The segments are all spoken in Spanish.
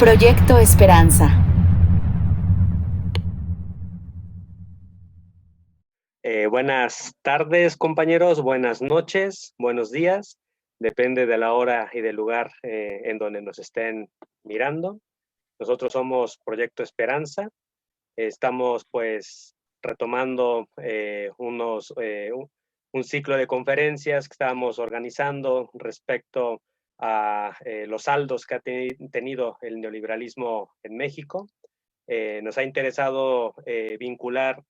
Proyecto Esperanza. Buenas tardes, compañeros, buenas noches, buenos días, depende de la hora y del lugar en donde nos estén mirando. Nosotros somos Proyecto Esperanza, estamos pues retomando un ciclo de conferencias que estábamos organizando respecto a los saldos que ha tenido el neoliberalismo en México. Nos ha interesado vincular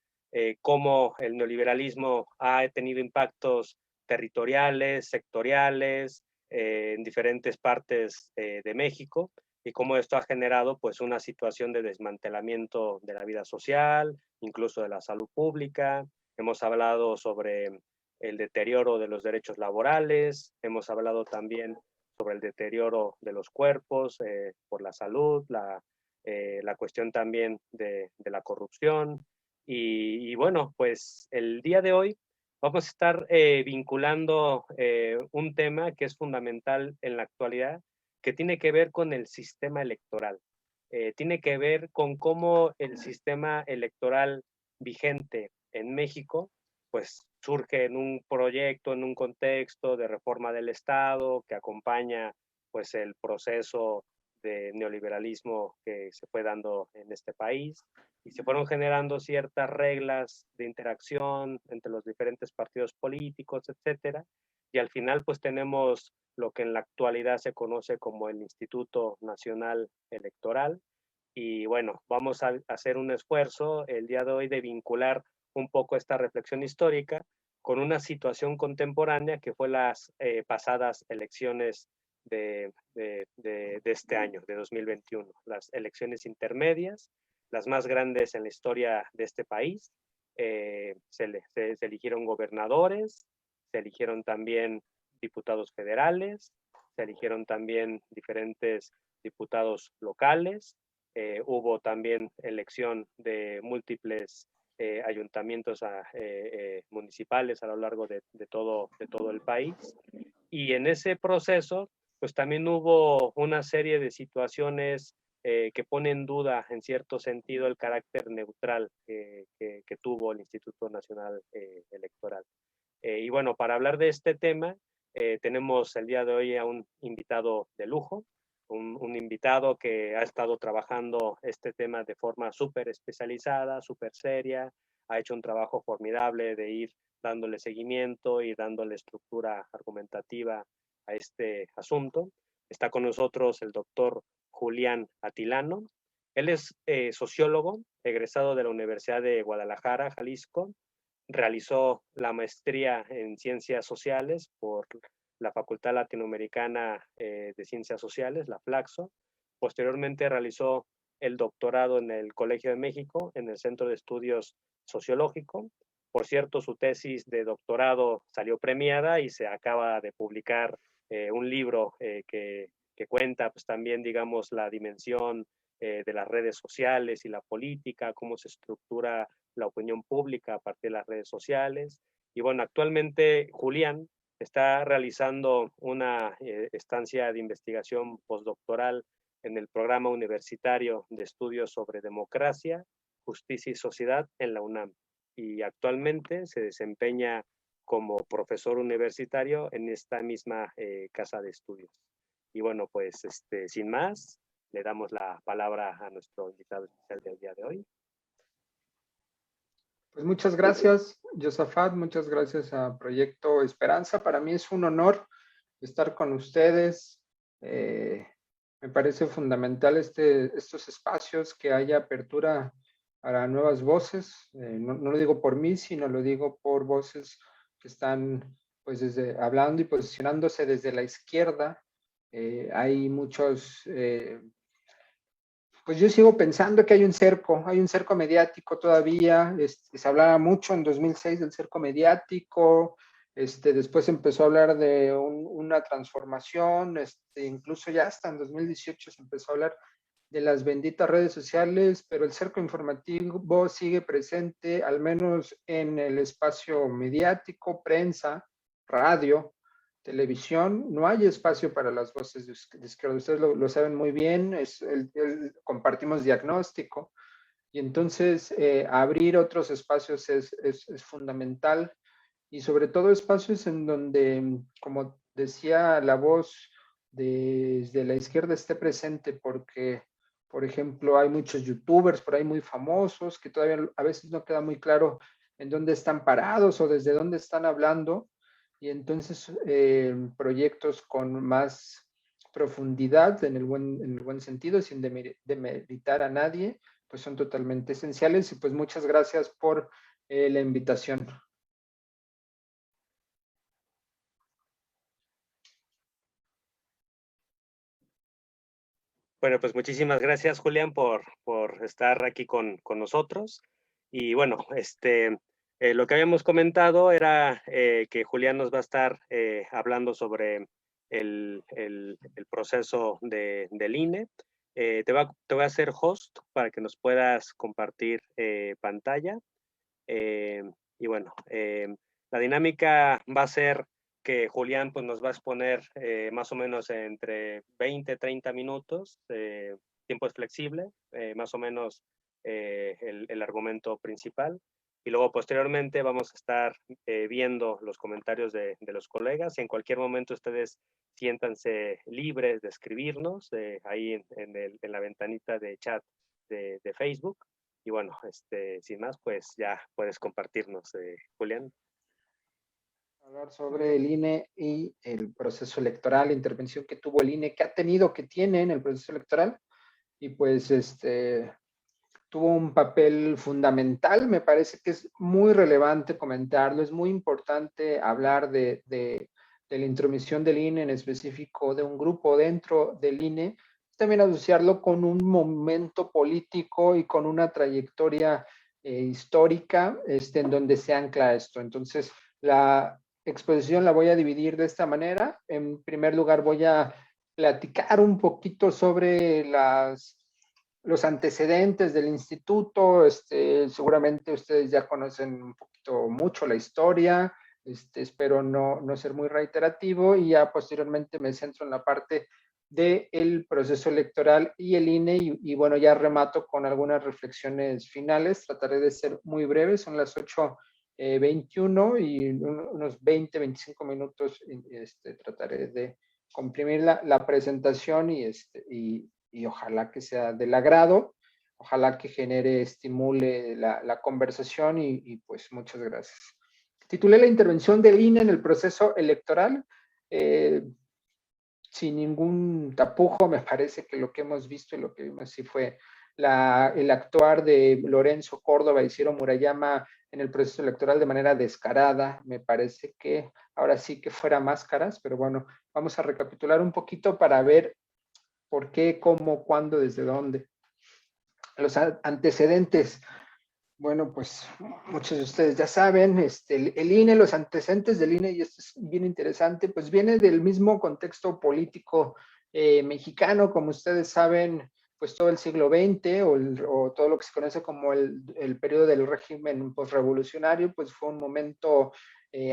cómo el neoliberalismo ha tenido impactos territoriales, sectoriales, en diferentes partes de México, y cómo esto ha generado pues una situación de desmantelamiento de la vida social, incluso de la salud pública. Hemos hablado sobre el deterioro de los derechos laborales, hemos hablado también sobre el deterioro de los cuerpos por la salud, la cuestión también de la corrupción. Y bueno, pues el día de hoy vamos a estar vinculando un tema que es fundamental en la actualidad, que tiene que ver con el sistema electoral. Tiene que ver con cómo el sistema electoral vigente en México, pues surge en un proyecto, en un contexto de reforma del Estado que acompaña pues el proceso de neoliberalismo que se fue dando en este país, y se fueron generando ciertas reglas de interacción entre los diferentes partidos políticos, etcétera, y al final pues tenemos lo que en la actualidad se conoce como el Instituto Nacional Electoral. Y bueno, vamos a hacer un esfuerzo el día de hoy de vincular un poco esta reflexión histórica con una situación contemporánea que fue las pasadas elecciones de este año, de 2021, las elecciones intermedias, las más grandes en la historia de este país. Se eligieron gobernadores, se eligieron también diputados federales, se eligieron también diferentes diputados locales, hubo también elección de múltiples ayuntamientos municipales a lo largo de todo el país. Y en ese proceso, pues también hubo una serie de situaciones que ponen en duda, en cierto sentido, el carácter neutral que tuvo el Instituto Nacional Electoral. Y bueno, para hablar de este tema, tenemos el día de hoy a un invitado de lujo, un invitado que ha estado trabajando este tema de forma súper especializada, súper seria, ha hecho un trabajo formidable de ir dándole seguimiento y dándole estructura argumentativa a este asunto. Está con nosotros el doctor Julián Atilano. Él es sociólogo, egresado de la Universidad de Guadalajara, Jalisco. Realizó la maestría en Ciencias Sociales por la Facultad Latinoamericana de Ciencias Sociales, la FLACSO. Posteriormente realizó el doctorado en el Colegio de México, en el Centro de Estudios Sociológico. Por cierto, su tesis de doctorado salió premiada y se acaba de publicar un libro que cuenta pues, también, digamos, la dimensión de las redes sociales y la política, cómo se estructura la opinión pública a partir de las redes sociales. Y bueno, actualmente Julián está realizando una estancia de investigación postdoctoral en el programa universitario de estudios sobre democracia, justicia y sociedad en la UNAM. Y actualmente se desempeña como profesor universitario en esta misma casa de estudios. Y bueno, pues sin más, le damos la palabra a nuestro invitado especial del día de hoy. Pues muchas gracias, Josafat, muchas gracias a Proyecto Esperanza. Para mí es un honor estar con ustedes. Me parece fundamental estos espacios, que haya apertura para nuevas voces. No lo digo por mí, sino lo digo por voces que están pues hablando y posicionándose desde la izquierda. Hay muchos... Pues yo sigo pensando que hay un cerco mediático todavía. Se hablaba mucho en 2006 del cerco mediático. Después empezó a hablar de una transformación. Incluso ya hasta en 2018 se empezó a hablar de las benditas redes sociales, pero el cerco informativo sigue presente, al menos en el espacio mediático, prensa, radio. televisión, no hay espacio para las voces de izquierda. Ustedes lo saben muy bien, compartimos diagnóstico. Y entonces abrir otros espacios es fundamental, y sobre todo espacios en donde, como decía, la voz desde la izquierda esté presente, porque, por ejemplo, hay muchos youtubers por ahí muy famosos que todavía a veces no queda muy claro en dónde están parados o desde dónde están hablando, y entonces proyectos con más profundidad en el buen sentido, sin demeritar a nadie, pues son totalmente esenciales. Y pues muchas gracias por la invitación. Bueno, pues muchísimas gracias, Julián, por estar aquí con nosotros. Y bueno, lo que habíamos comentado era que Julián nos va a estar hablando sobre el proceso del INE. Te voy a hacer host para que nos puedas compartir pantalla. Y bueno, la dinámica va a ser que Julián pues, nos va a exponer más o menos entre 20 30 minutos. Tiempo es flexible, más o menos el argumento principal. Y luego posteriormente vamos a estar viendo los comentarios de los colegas. Y en cualquier momento ustedes siéntanse libres de escribirnos ahí en la ventanita de chat de Facebook. Y bueno, sin más, pues ya puedes compartirnos, Julián. Hablar sobre el INE y el proceso electoral, la intervención que tuvo el INE, que ha tenido, que tiene en el proceso electoral, y pues tuvo un papel fundamental. Me parece que es muy relevante comentarlo, es muy importante hablar de la intromisión del INE, en específico de un grupo dentro del INE, también asociarlo con un momento político y con una trayectoria histórica en donde se ancla esto. Entonces, la exposición la voy a dividir de esta manera. En primer lugar, voy a platicar un poquito sobre los antecedentes del instituto. Seguramente ustedes ya conocen un poquito mucho la historia. Espero no ser muy reiterativo, y ya posteriormente me centro en la parte del proceso electoral y el INE, y bueno, ya remato con algunas reflexiones finales. Trataré de ser muy breve, son las 8:21 y unos 20-25 minutos trataré de comprimir la presentación, y ojalá que sea del agrado, ojalá que genere, estimule la conversación, y pues muchas gracias. Titulé la intervención del INE en el proceso electoral. Sin ningún tapujo, me parece que lo que hemos visto y lo que vimos sí fue el actuar de Lorenzo Córdoba y Ciro Murayama en el proceso electoral de manera descarada. Me parece que ahora sí que fuera máscaras, pero bueno, vamos a recapitular un poquito para ver por qué, cómo, cuándo, desde dónde. Los antecedentes. Bueno, pues muchos de ustedes ya saben, el INE, los antecedentes del INE, y esto es bien interesante, pues viene del mismo contexto político mexicano. Como ustedes saben, pues todo el siglo XX o todo lo que se conoce como el periodo del régimen postrevolucionario, pues fue un momento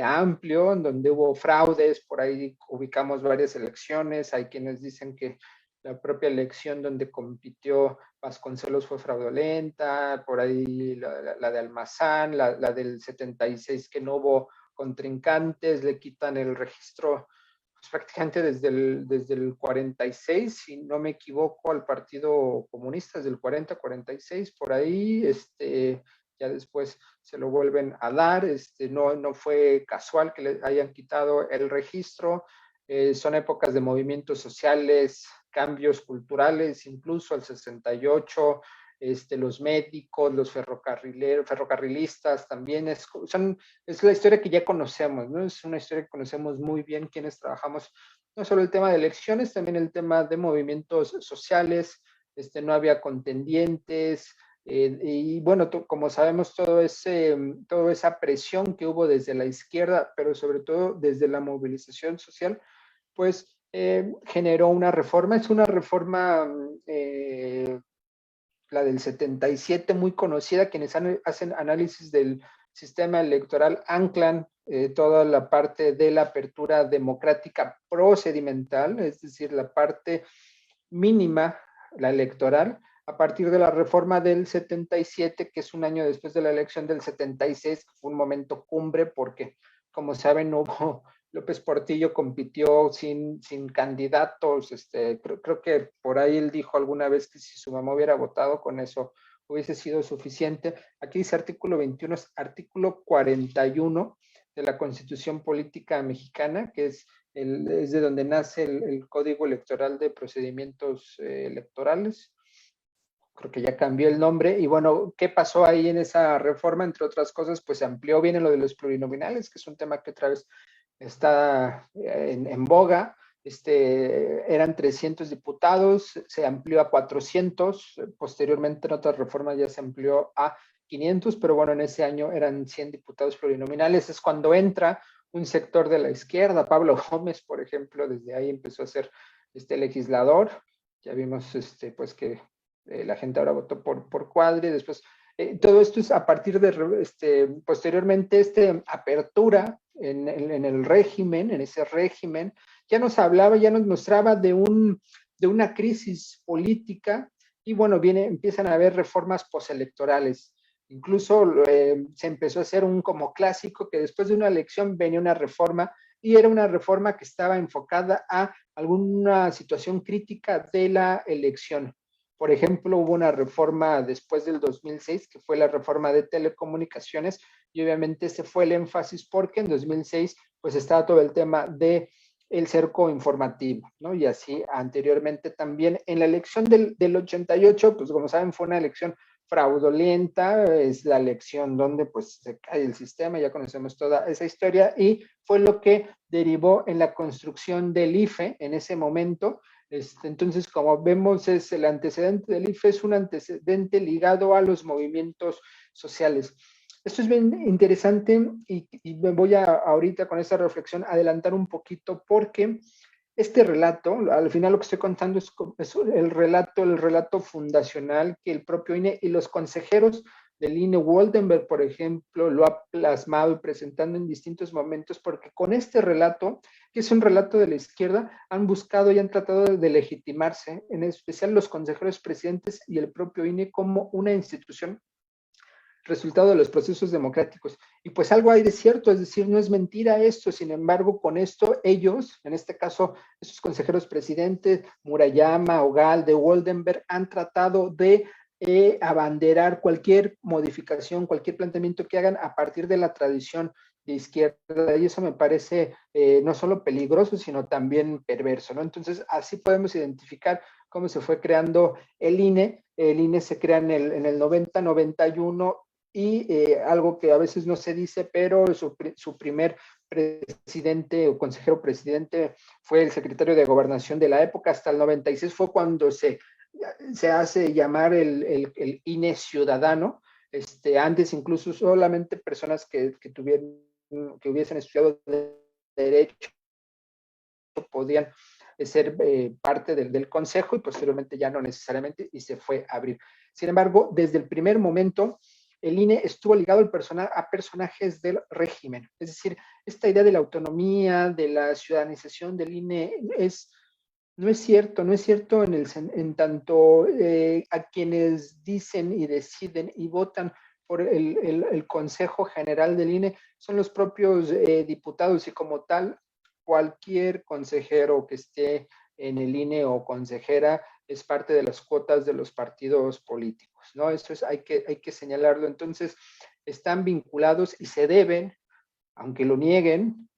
amplio en donde hubo fraudes. Por ahí ubicamos varias elecciones. Hay quienes dicen que la propia elección donde compitió Vasconcelos fue fraudulenta, por ahí la de Almazán, la del 76, que no hubo contrincantes, le quitan el registro pues, prácticamente desde el 46, si no me equivoco, al Partido Comunista, desde el 40-46, por ahí. Ya después se lo vuelven a dar. No fue casual que le hayan quitado el registro. Son épocas de movimientos sociales, cambios culturales, incluso al 68, los médicos, los ferrocarrilistas también. Es la historia que ya conocemos, ¿no? Es una historia que conocemos muy bien quienes trabajamos, no solo el tema de elecciones, también el tema de movimientos sociales. No había contendientes. Y bueno, como sabemos, toda esa presión que hubo desde la izquierda, pero sobre todo desde la movilización social, pues generó una reforma. Es una reforma, la del 77, muy conocida. Quienes hacen análisis del sistema electoral anclan toda la parte de la apertura democrática procedimental, es decir, la parte mínima, la electoral, a partir de la reforma del 77, que es un año después de la elección del 76, que fue un momento cumbre porque, como saben, hubo López Portillo compitió sin candidatos. Creo que por ahí él dijo alguna vez que si su mamá hubiera votado con eso hubiese sido suficiente. Aquí dice artículo 21, es artículo 41 de la Constitución Política Mexicana, que es de donde nace el Código Electoral de Procedimientos Electorales. Creo que ya cambió el nombre. Y bueno, ¿qué pasó ahí en esa reforma? Entre otras cosas, pues se amplió bien en lo de los plurinominales, que es un tema que otra vez está en boga. Eran 300 diputados, se amplió a 400, posteriormente en otras reformas ya se amplió a 500, pero bueno, en ese año eran 100 diputados plurinominales. Es cuando entra un sector de la izquierda, Pablo Gómez, por ejemplo, desde ahí empezó a ser legislador. Ya vimos pues que la gente ahora votó por Cuadri. Después todo esto es a partir de posteriormente apertura en el régimen, en ese régimen, ya nos hablaba, ya nos mostraba de una crisis política. Y bueno, empiezan a haber reformas postelectorales. Incluso se empezó a hacer un como clásico que después de una elección venía una reforma, y era una reforma que estaba enfocada a alguna situación crítica de la elección. Por ejemplo, hubo una reforma después del 2006, que fue la reforma de telecomunicaciones, y obviamente ese fue el énfasis porque en 2006 pues estaba todo el tema de el cerco informativo, ¿no? Y así anteriormente también en la elección del 88, pues como saben fue una elección fraudulenta, es la elección donde pues se cae el sistema, ya conocemos toda esa historia, y fue lo que derivó en la construcción del IFE en ese momento. Entonces, como vemos, el antecedente del IFE es un antecedente ligado a los movimientos sociales. Esto es bien interesante y me voy ahorita con esta reflexión adelantar un poquito porque este relato, al final lo que estoy contando es el relato fundacional que el propio INE y los consejeros del INE, Woldenberg, por ejemplo, lo ha plasmado y presentando en distintos momentos, porque con este relato, que es un relato de la izquierda, han buscado y han tratado de legitimarse, en especial los consejeros presidentes y el propio INE, como una institución resultado de los procesos democráticos. Y pues algo hay de cierto, es decir, no es mentira esto. Sin embargo, con esto ellos, en este caso, esos consejeros presidentes, Murayama, Ogalde, Woldenberg, han tratado de abanderar cualquier modificación, cualquier planteamiento que hagan a partir de la tradición de izquierda, y eso me parece no solo peligroso, sino también perverso, ¿no? Entonces, así podemos identificar cómo se fue creando el INE. El INE se crea en el 90, 91, y algo que a veces no se dice, pero su primer presidente o consejero presidente fue el secretario de Gobernación de la época. Hasta el 96 fue cuando se hace llamar el INE ciudadano. Antes incluso solamente personas que hubiesen estudiado Derecho podían ser parte del consejo, y posteriormente ya no necesariamente, y se fue a abrir. Sin embargo, desde el primer momento, el INE estuvo ligado a personajes del régimen. Es decir, esta idea de la autonomía, de la ciudadanización del INE no es cierto en tanto a quienes dicen y deciden y votan por el Consejo General del INE son los propios diputados, y como tal, cualquier consejero que esté en el INE o consejera es parte de las cuotas de los partidos políticos, ¿no? Eso hay que señalarlo. Entonces, están vinculados y se deben, aunque lo nieguen,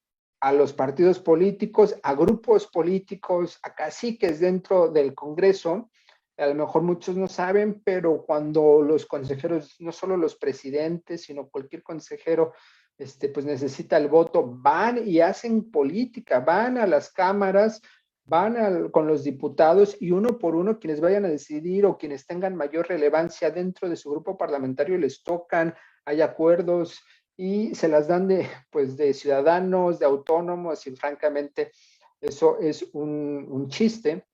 a los partidos políticos, a grupos políticos, a caciques dentro del Congreso. A lo mejor muchos no saben, pero cuando los consejeros, no solo los presidentes, sino cualquier consejero, pues necesita el voto, van y hacen política, van a las cámaras, con los diputados, y uno por uno quienes vayan a decidir o quienes tengan mayor relevancia dentro de su grupo parlamentario les tocan, hay acuerdos y se las dan de ciudadanos, de autónomos, y francamente eso es un chiste.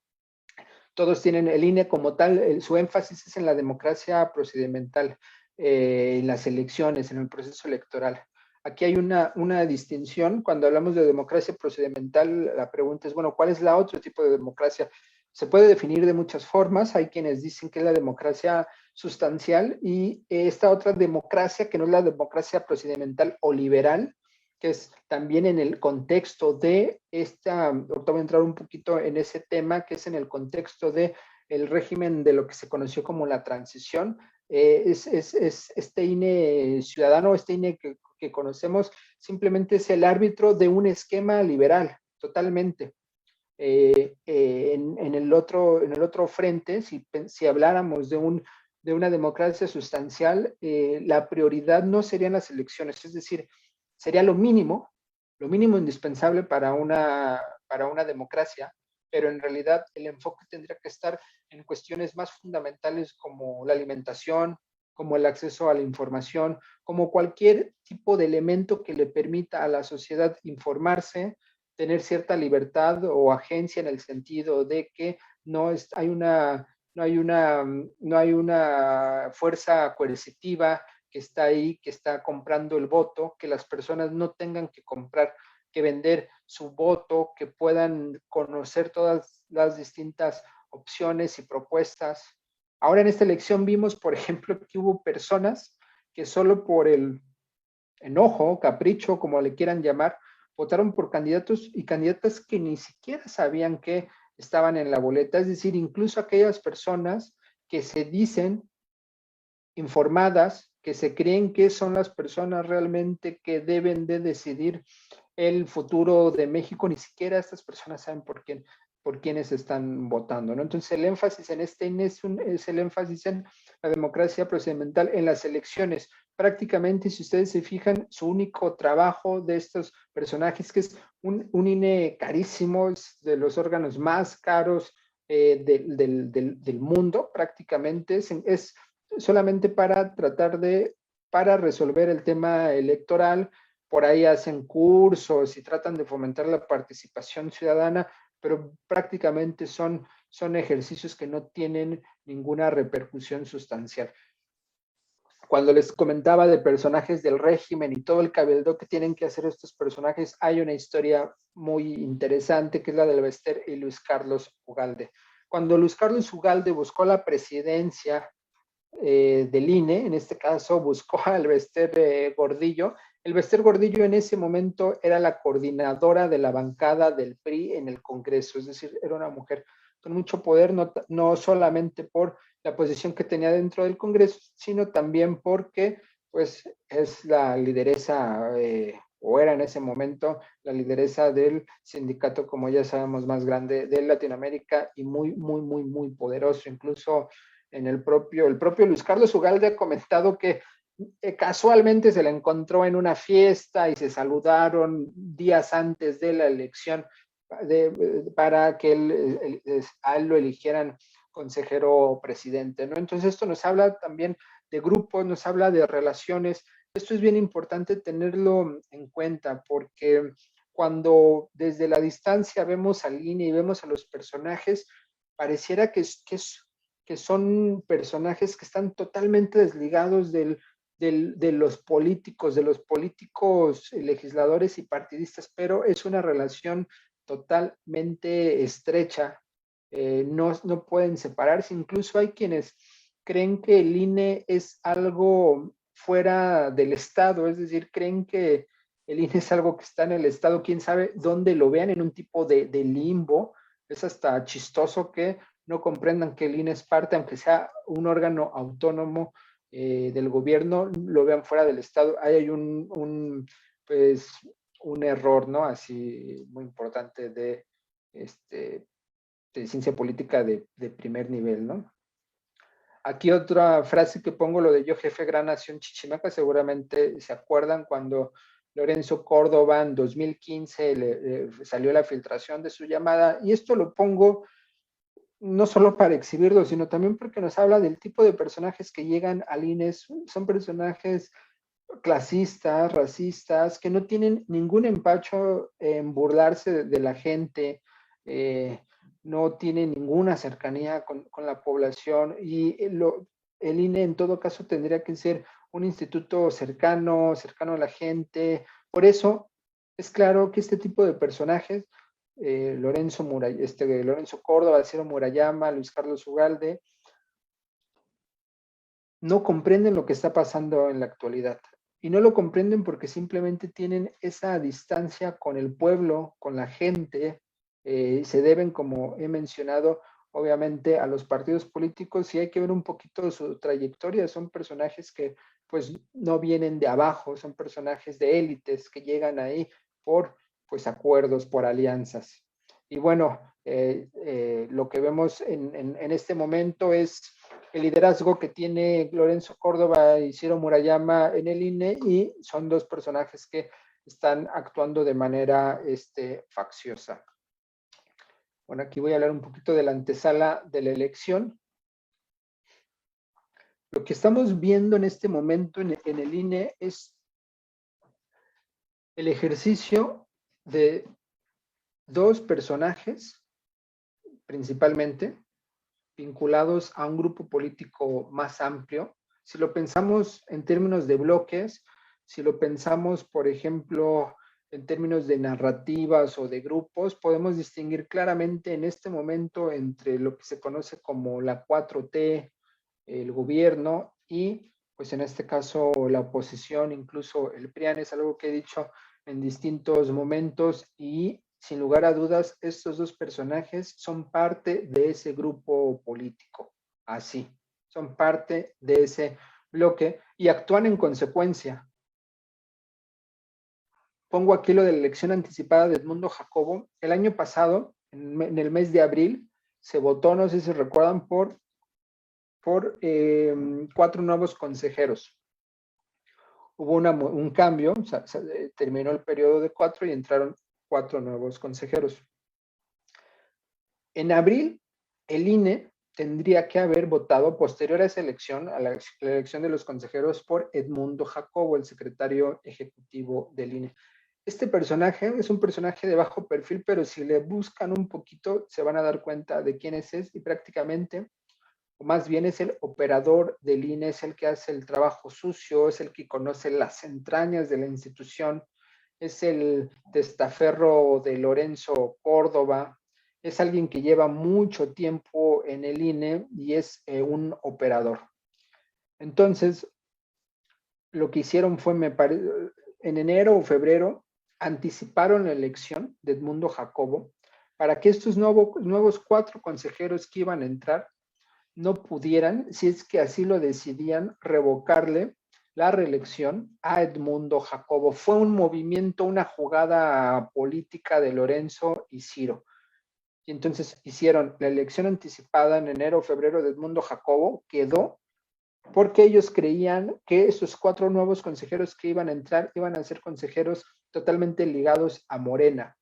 Todos tienen el INE como tal, su énfasis es en la democracia procedimental, en las elecciones, en el proceso electoral. aquí hay una distinción. Cuando hablamos de democracia procedimental, la pregunta es, bueno, ¿cuál es la otro tipo de democracia? Se puede definir de muchas formas. Hay quienes dicen que es la democracia sustancial y esta otra democracia, que no es la democracia procedimental o liberal, que es también en el contexto de esta, ahorita voy a entrar un poquito en ese tema, que es en el contexto de el régimen de lo que se conoció como la transición. Es este INE ciudadano, este INE que conocemos, simplemente es el árbitro de un esquema liberal, totalmente. En el otro frente, si habláramos de una democracia sustancial, la prioridad no serían las elecciones, es decir, sería lo mínimo indispensable para una democracia, pero en realidad el enfoque tendría que estar en cuestiones más fundamentales como la alimentación, como el acceso a la información, como cualquier tipo de elemento que le permita a la sociedad informarse, tener cierta libertad o agencia en el sentido de que no hay una fuerza coercitiva que está ahí, que está comprando el voto, que las personas no tengan que comprar, que vender su voto, que puedan conocer todas las distintas opciones y propuestas. Ahora en esta elección vimos, por ejemplo, que hubo personas que solo por el enojo, capricho, como le quieran llamar, votaron por candidatos y candidatas que ni siquiera sabían que estaban en la boleta. Es decir, incluso aquellas personas que se dicen informadas, que se creen que son las personas realmente que deben de decidir el futuro de México, ni siquiera estas personas saben por quiénes están votando, ¿no? Entonces el énfasis en este es el énfasis en la democracia procedimental en las elecciones. Prácticamente, si ustedes se fijan, su único trabajo de estos personajes, que es un INE carísimo, es de los órganos más caros del mundo, prácticamente, es solamente para tratar para resolver el tema electoral. Por ahí hacen cursos y tratan de fomentar la participación ciudadana, pero prácticamente son ejercicios que no tienen ninguna repercusión sustancial. Cuando les comentaba de personajes del régimen y todo el cabildo que tienen que hacer estos personajes, hay una historia muy interesante que es la de Albester y Luis Carlos Ugalde. Cuando Luis Carlos Ugalde buscó la presidencia del INE, en este caso buscó a Albester Gordillo. Albester Gordillo en ese momento era la coordinadora de la bancada del PRI en el Congreso, es decir, era una mujer con mucho poder, no solamente por la posición que tenía dentro del Congreso, sino también porque pues es la lideresa, o era en ese momento la lideresa del sindicato, como ya sabemos, más grande de Latinoamérica y muy, muy, muy, muy poderoso. Incluso en el propio Luis Carlos Ugalde ha comentado que casualmente se la encontró en una fiesta y se saludaron días antes de la elección para que a él lo eligieran consejero presidente, ¿no? Entonces esto nos habla también de grupos, nos habla de relaciones. Esto es bien importante tenerlo en cuenta porque cuando desde la distancia vemos al INE y vemos a los personajes, pareciera que son personajes que están totalmente desligados de los políticos legisladores y partidistas, pero es una relación totalmente estrecha. No pueden separarse. Incluso hay quienes creen que el INE es algo fuera del Estado, es decir, creen que el INE es algo que está en el Estado, quién sabe dónde lo vean, en un tipo de limbo. Es hasta chistoso que no comprendan que el INE es parte, aunque sea un órgano autónomo del gobierno, lo vean fuera del Estado. Ahí hay pues, un error, ¿no? Así muy importante de ciencia política de primer nivel, ¿no? Aquí otra frase que pongo, lo de yo jefe gran nación chichimeca, seguramente se acuerdan cuando Lorenzo Córdoba en 2015 salió la filtración de su llamada, y esto lo pongo no solo para exhibirlo, sino también porque nos habla del tipo de personajes que llegan al INE. Son personajes clasistas, racistas, que no tienen ningún empacho en burlarse de la gente, no tienen ninguna cercanía con la población, y el INE en todo caso tendría que ser un instituto cercano a la gente. Por eso es claro que este tipo de personajes, Lorenzo Córdoba, Ciro Murayama, Luis Carlos Ugalde, no comprenden lo que está pasando en la actualidad. Y no lo comprenden porque simplemente tienen esa distancia con el pueblo, con la gente. Se deben, como he mencionado, obviamente a los partidos políticos, y hay que ver un poquito de su trayectoria. Son personajes que pues no vienen de abajo, son personajes de élites que llegan ahí por pues acuerdos, por alianzas. Y bueno, lo que vemos en este momento es el liderazgo que tiene Lorenzo Córdoba y Ciro Murayama en el INE, y son dos personajes que están actuando de manera facciosa. Bueno, aquí voy a hablar un poquito de la antesala de la elección. Lo que estamos viendo en este momento en el INE es el ejercicio de dos personajes, principalmente, vinculados a un grupo político más amplio. Si lo pensamos en términos de bloques, si lo pensamos, por ejemplo, en términos de narrativas o de grupos, podemos distinguir claramente en este momento entre lo que se conoce como la 4T, el gobierno, y pues en este caso la oposición, incluso el PRIAN. Es algo que he dicho en distintos momentos, y sin lugar a dudas estos dos personajes son parte de ese grupo político, así, son parte de ese bloque y actúan en consecuencia. Pongo aquí lo de la elección anticipada de Edmundo Jacobo. El año pasado, en el mes de abril, se votó, no sé si recuerdan, por 4 nuevos consejeros. Hubo un cambio, o sea, terminó el periodo de 4 y entraron 4 nuevos consejeros. En abril, el INE tendría que haber votado posterior a esa elección, a la elección de los consejeros, por Edmundo Jacobo, el secretario ejecutivo del INE. Este personaje es un personaje de bajo perfil, pero si le buscan un poquito se van a dar cuenta de quién es, y prácticamente, o más bien es el operador del INE, es el que hace el trabajo sucio, es el que conoce las entrañas de la institución, es el testaferro de Lorenzo Córdoba, es alguien que lleva mucho tiempo en el INE y es un operador. Entonces, lo que hicieron fue, en enero o febrero, anticiparon la elección de Edmundo Jacobo para que estos nuevos 4 consejeros que iban a entrar no pudieran, si es que así lo decidían, revocarle la reelección a Edmundo Jacobo. Fue un movimiento, una jugada política de Lorenzo y Ciro. Y entonces hicieron la elección anticipada en enero o febrero de Edmundo Jacobo, quedó porque ellos creían que esos 4 nuevos consejeros que iban a entrar iban a ser consejeros totalmente ligados a Morena.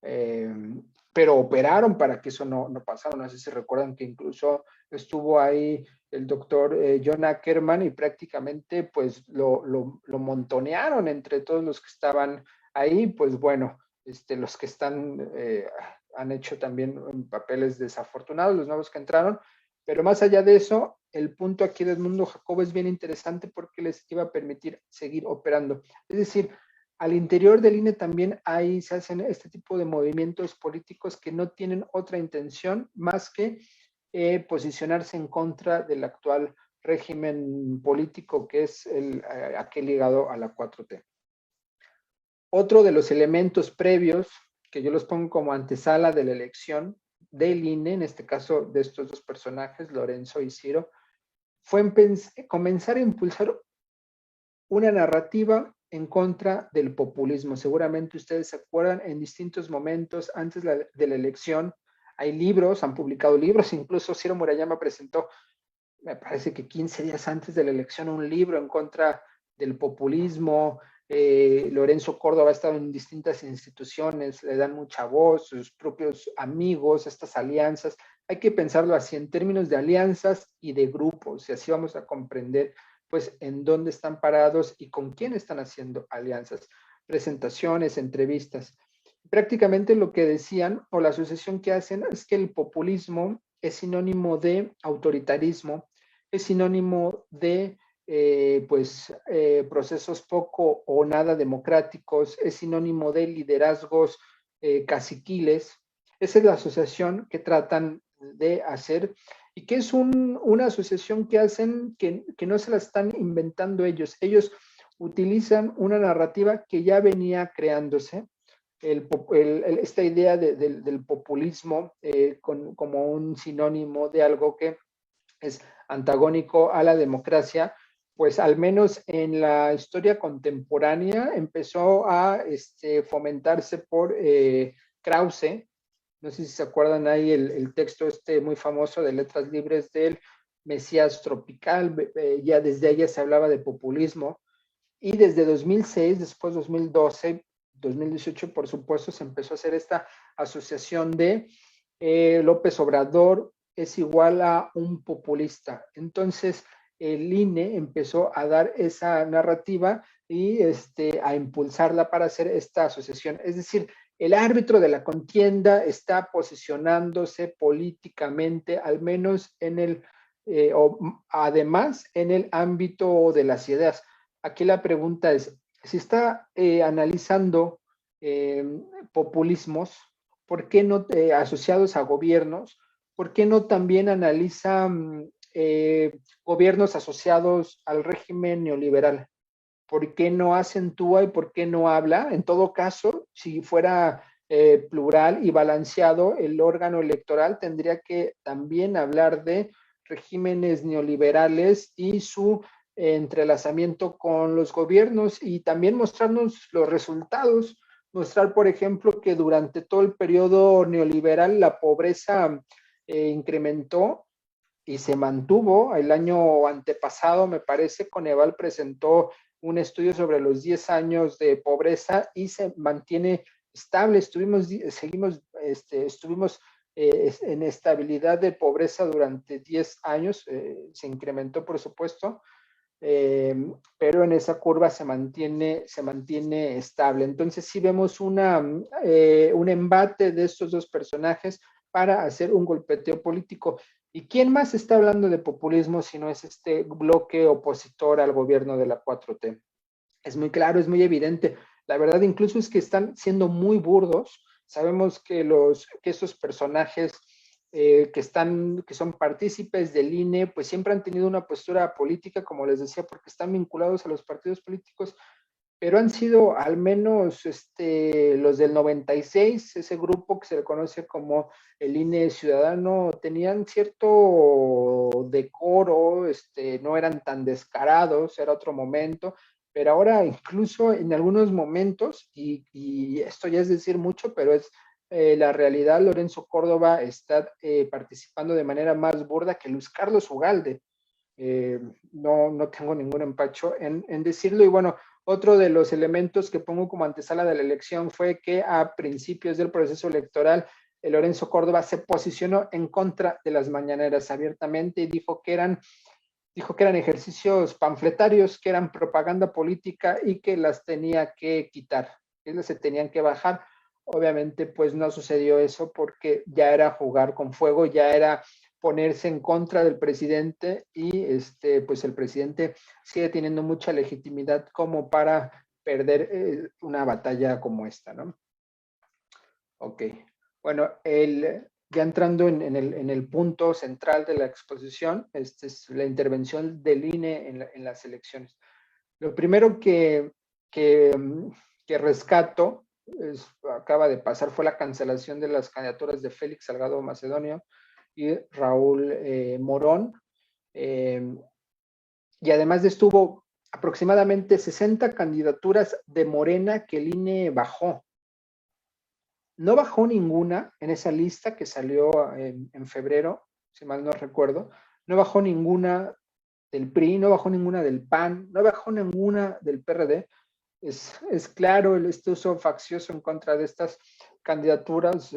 Pero operaron para que eso no pasara. No sé si recuerdan que incluso estuvo ahí el doctor John Ackerman y prácticamente pues lo montonearon entre todos los que estaban ahí. Pues bueno, los que están han hecho también papeles desafortunados, los nuevos que entraron. Pero más allá de eso, el punto aquí de Edmundo Jacobo es bien interesante porque les iba a permitir seguir operando. Es decir, al interior del INE también se hacen este tipo de movimientos políticos que no tienen otra intención más que posicionarse en contra del actual régimen político, que es aquel ligado a la 4T. Otro de los elementos previos, que yo los pongo como antesala de la elección del INE, en este caso de estos dos personajes, Lorenzo y Ciro, fue comenzar a impulsar una narrativa en contra del populismo. Seguramente ustedes se acuerdan, en distintos momentos antes de la elección hay libros, han publicado libros, incluso Ciro Murayama presentó, me parece que 15 días antes de la elección, un libro en contra del populismo. Lorenzo Córdoba ha estado en distintas instituciones, le dan mucha voz, sus propios amigos, estas alianzas. Hay que pensarlo así, en términos de alianzas y de grupos, y así vamos a comprender pues en dónde están parados y con quién están haciendo alianzas, presentaciones, entrevistas. Prácticamente lo que decían, o la asociación que hacen, es que el populismo es sinónimo de autoritarismo, es sinónimo de procesos poco o nada democráticos, es sinónimo de liderazgos caciquiles. Esa es la asociación que tratan de hacer y que es una asociación que hacen que no se la están inventando ellos. Ellos utilizan una narrativa que ya venía creándose, esta idea del populismo como un sinónimo de algo que es antagónico a la democracia, pues al menos en la historia contemporánea empezó a fomentarse por Krause. No sé si se acuerdan ahí el texto muy famoso de Letras Libres del Mesías Tropical, ya desde ella se hablaba de populismo, y desde 2006, después 2012, 2018, por supuesto, se empezó a hacer esta asociación de López Obrador es igual a un populista. Entonces, el INE empezó a dar esa narrativa y a impulsarla para hacer esta asociación. Es decir, el árbitro de la contienda está posicionándose políticamente, al menos en además en el ámbito de las ideas. Aquí la pregunta es, si está analizando populismos, ¿por qué no asociados a gobiernos? ¿Por qué no también analiza gobiernos asociados al régimen neoliberal? ¿Por qué no acentúa y por qué no habla? En todo caso, si fuera plural y balanceado, el órgano electoral tendría que también hablar de regímenes neoliberales y su entrelazamiento con los gobiernos y también mostrarnos los resultados. Mostrar, por ejemplo, que durante todo el periodo neoliberal la pobreza incrementó y se mantuvo. El año antepasado, me parece, Coneval presentó un estudio sobre los 10 años de pobreza y se mantiene estable. Estuvimos en estabilidad de pobreza durante 10 años, se incrementó, por supuesto, pero en esa curva se mantiene estable. Entonces sí vemos un embate de estos dos personajes para hacer un golpeteo político. ¿Y quién más está hablando de populismo si no es este bloque opositor al gobierno de la 4T? Es muy claro, es muy evidente. La verdad incluso es que están siendo muy burdos. Sabemos que esos personajes que son partícipes del INE, pues siempre han tenido una postura política, como les decía, porque están vinculados a los partidos políticos, pero han sido al menos los del 96, ese grupo que se le conoce como el INE Ciudadano, tenían cierto decoro, no eran tan descarados, era otro momento, pero ahora incluso en algunos momentos, y esto ya es decir mucho, pero es la realidad, Lorenzo Córdoba está participando de manera más burda que Luis Carlos Ugalde. No tengo ningún empacho en decirlo. Y bueno, otro de los elementos que pongo como antesala de la elección fue que a principios del proceso electoral, Lorenzo Córdoba se posicionó en contra de las mañaneras abiertamente y dijo que eran ejercicios panfletarios, que eran propaganda política y que las tenía que quitar, que se tenían que bajar. Obviamente, pues no sucedió eso porque ya era jugar con fuego, ya era ponerse en contra del presidente y pues el presidente sigue teniendo mucha legitimidad como para perder una batalla como esta, ¿no? Ok, bueno, ya entrando en el punto central de la exposición, es la intervención del INE en las elecciones. Lo primero que rescato, acaba de pasar, fue la cancelación de las candidaturas de Félix Salgado Macedonio y Raúl Morón. Y además de esto hubo aproximadamente 60 candidaturas de Morena que el INE bajó. No bajó ninguna en esa lista que salió en febrero, si mal no recuerdo. No bajó ninguna del PRI, no bajó ninguna del PAN, no bajó ninguna del PRD. Es claro el uso faccioso en contra de estas candidaturas.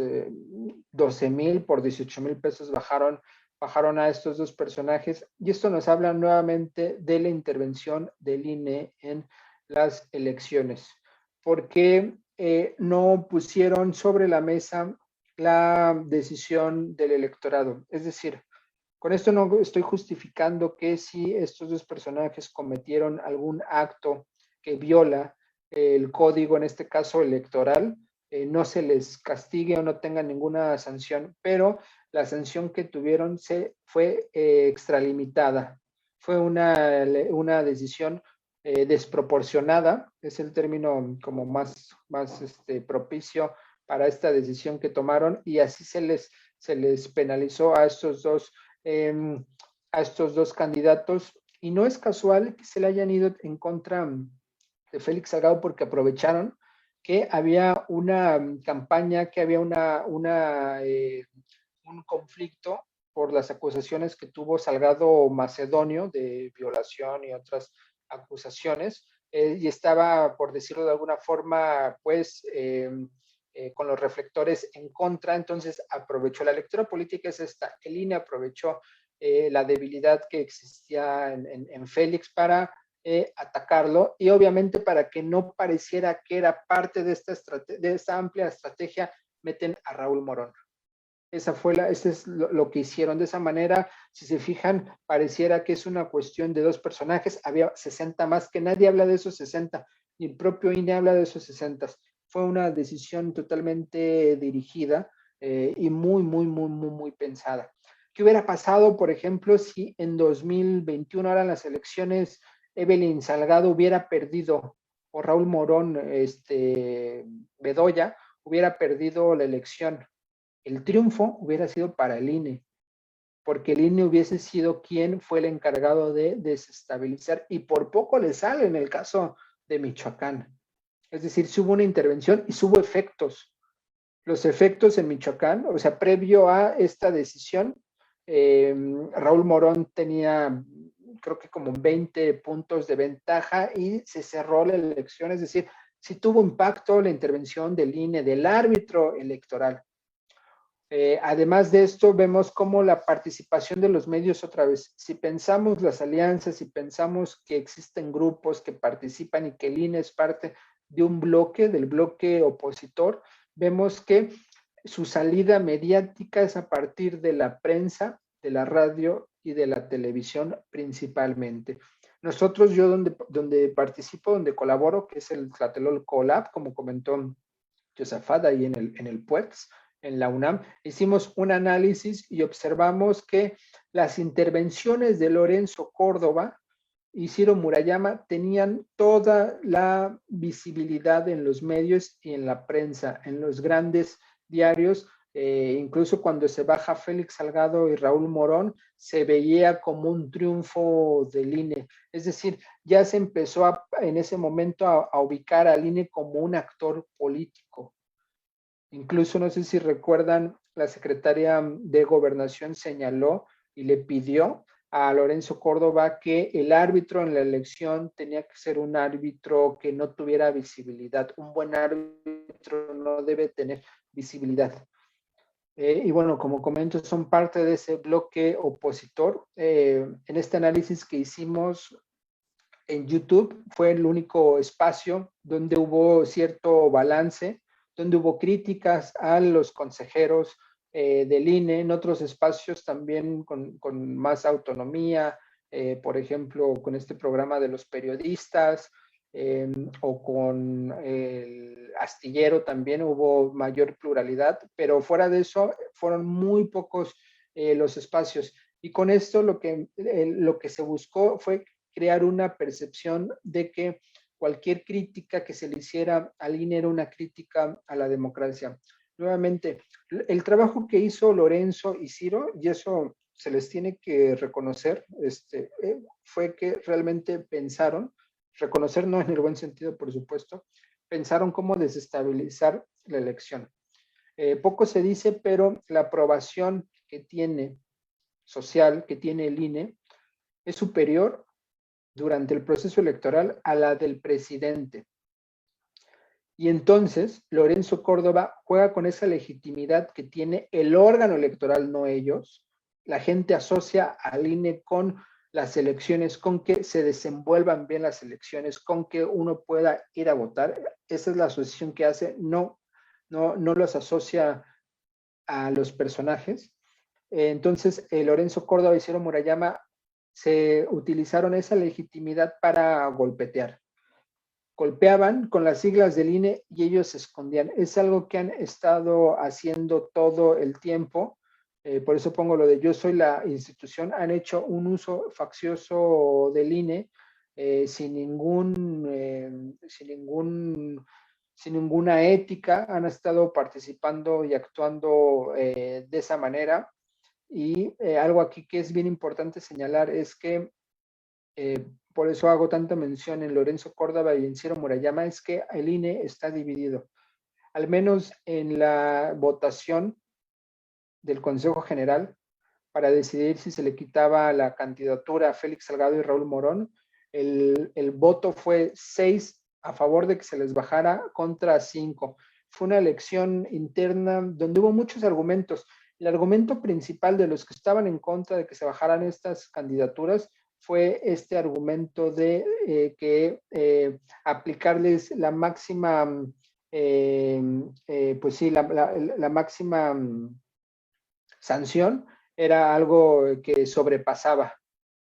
12,000 por 18,000 pesos bajaron a estos dos personajes. Y esto nos habla nuevamente de la intervención del INE en las elecciones. Porque no pusieron sobre la mesa la decisión del electorado. Es decir, Con esto no estoy justificando que si estos dos personajes cometieron algún acto que viola el código, en este caso electoral, no se les castigue o no tengan ninguna sanción, pero la sanción que tuvieron fue extralimitada. Fue una decisión desproporcionada, es el término como más propicio para esta decisión que tomaron, y así se les penalizó a estos dos candidatos, y no es casual que se le hayan ido en contra de Félix Salgado, porque aprovecharon que había una campaña, que había un conflicto por las acusaciones que tuvo Salgado Macedonio de violación y otras acusaciones, y estaba, por decirlo de alguna forma, pues con los reflectores en contra. Entonces aprovechó, la lectura política es esta: el INE aprovechó la debilidad que existía en Félix para atacarlo, y obviamente para que no pareciera que era parte de esta amplia estrategia, meten a Raúl Morón. Ese es lo que hicieron. De esa manera, si se fijan, pareciera que es una cuestión de dos personajes. Había 60 más, que nadie habla de esos 60, ni el propio INE habla de esos 60. Fue una decisión totalmente dirigida y muy pensada. ¿Qué hubiera pasado, por ejemplo, si en 2021, ahora en las elecciones, Evelyn Salgado hubiera perdido, o Raúl Morón Bedoya hubiera perdido la elección? El triunfo hubiera sido para el INE, porque el INE hubiese sido quien fue el encargado de desestabilizar, y por poco le sale en el caso de Michoacán. Es decir, si hubo una intervención y hubo efectos. Los efectos en Michoacán, o sea, previo a esta decisión, Raúl Morón tenía, creo que como 20 puntos de ventaja, y se cerró la elección. Es decir, sí tuvo impacto la intervención del INE, del árbitro electoral. Además de esto, vemos cómo la participación de los medios, otra vez, si pensamos las alianzas, si pensamos que existen grupos que participan y que el INE es parte de un bloque, del bloque opositor, vemos que su salida mediática es a partir de la prensa, de la radio y de la televisión principalmente. Nosotros, yo donde participo, donde colaboro, que es el Tlatelolco Lab, como comentó Josafat ahí en el PUEX, en la UNAM, hicimos un análisis y observamos que las intervenciones de Lorenzo Córdoba y Ciro Murayama tenían toda la visibilidad en los medios y en la prensa, en los grandes diarios. Incluso cuando se baja Félix Salgado y Raúl Morón, se veía como un triunfo del INE. Es decir, ya se empezó en ese momento a ubicar al INE como un actor político. Incluso, no sé si recuerdan, la secretaria de Gobernación señaló y le pidió a Lorenzo Córdoba que el árbitro en la elección tenía que ser un árbitro que no tuviera visibilidad. Un buen árbitro no debe tener visibilidad. Y bueno, como comento, son parte de ese bloque opositor. En este análisis que hicimos en YouTube, fue el único espacio donde hubo cierto balance, donde hubo críticas a los consejeros del INE. En otros espacios también con más autonomía, por ejemplo, con este programa de los periodistas, o con el astillero también hubo mayor pluralidad, pero fuera de eso fueron muy pocos los espacios. Y con esto lo que se buscó fue crear una percepción de que cualquier crítica que se le hiciera al INE era una crítica a la democracia. Nuevamente, el trabajo que hizo Lorenzo y Ciro, y eso se les tiene que reconocer, fue que realmente pensaron, reconocer no en el buen sentido, por supuesto, pensaron cómo desestabilizar la elección. Poco se dice, pero la aprobación que tiene social, que tiene el INE, es superior durante el proceso electoral a la del presidente. Y entonces Lorenzo Córdoba juega con esa legitimidad que tiene el órgano electoral, no ellos. La gente asocia al INE con las elecciones, con que se desenvuelvan bien las elecciones, con que uno pueda ir a votar. Esa es la asociación que hace, no los asocia a los personajes. Entonces, Lorenzo Córdoba y Ciro Murayama se utilizaron esa legitimidad para golpetear. Golpeaban con las siglas del INE y ellos se escondían. Es algo que han estado haciendo todo el tiempo. Por eso pongo lo de yo soy la institución. Han hecho un uso faccioso del INE sin ninguna ética. Han estado participando y actuando de esa manera. Y algo aquí que es bien importante señalar es que por eso hago tanta mención en Lorenzo Córdoba y en Ciro Murayama, es que el INE está dividido. Al menos en la votación del Consejo General para decidir si se le quitaba la candidatura a Félix Salgado y Raúl Morón, el voto fue 6 a favor de que se les bajara contra 5. Fue una elección interna donde hubo muchos argumentos. El argumento principal de los que estaban en contra de que se bajaran estas candidaturas fue este argumento de aplicarles la máxima, pues sí, la máxima sanción era algo que sobrepasaba,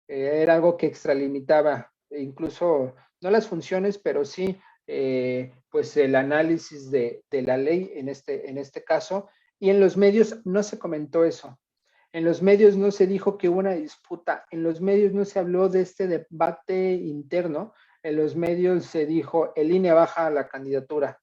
era algo que extralimitaba, incluso no las funciones, pero sí pues el análisis de la ley en este caso, y en los medios no se comentó eso. En los medios no se dijo que hubo una disputa, en los medios no se habló de este debate interno, en los medios se dijo el INE baja la candidatura,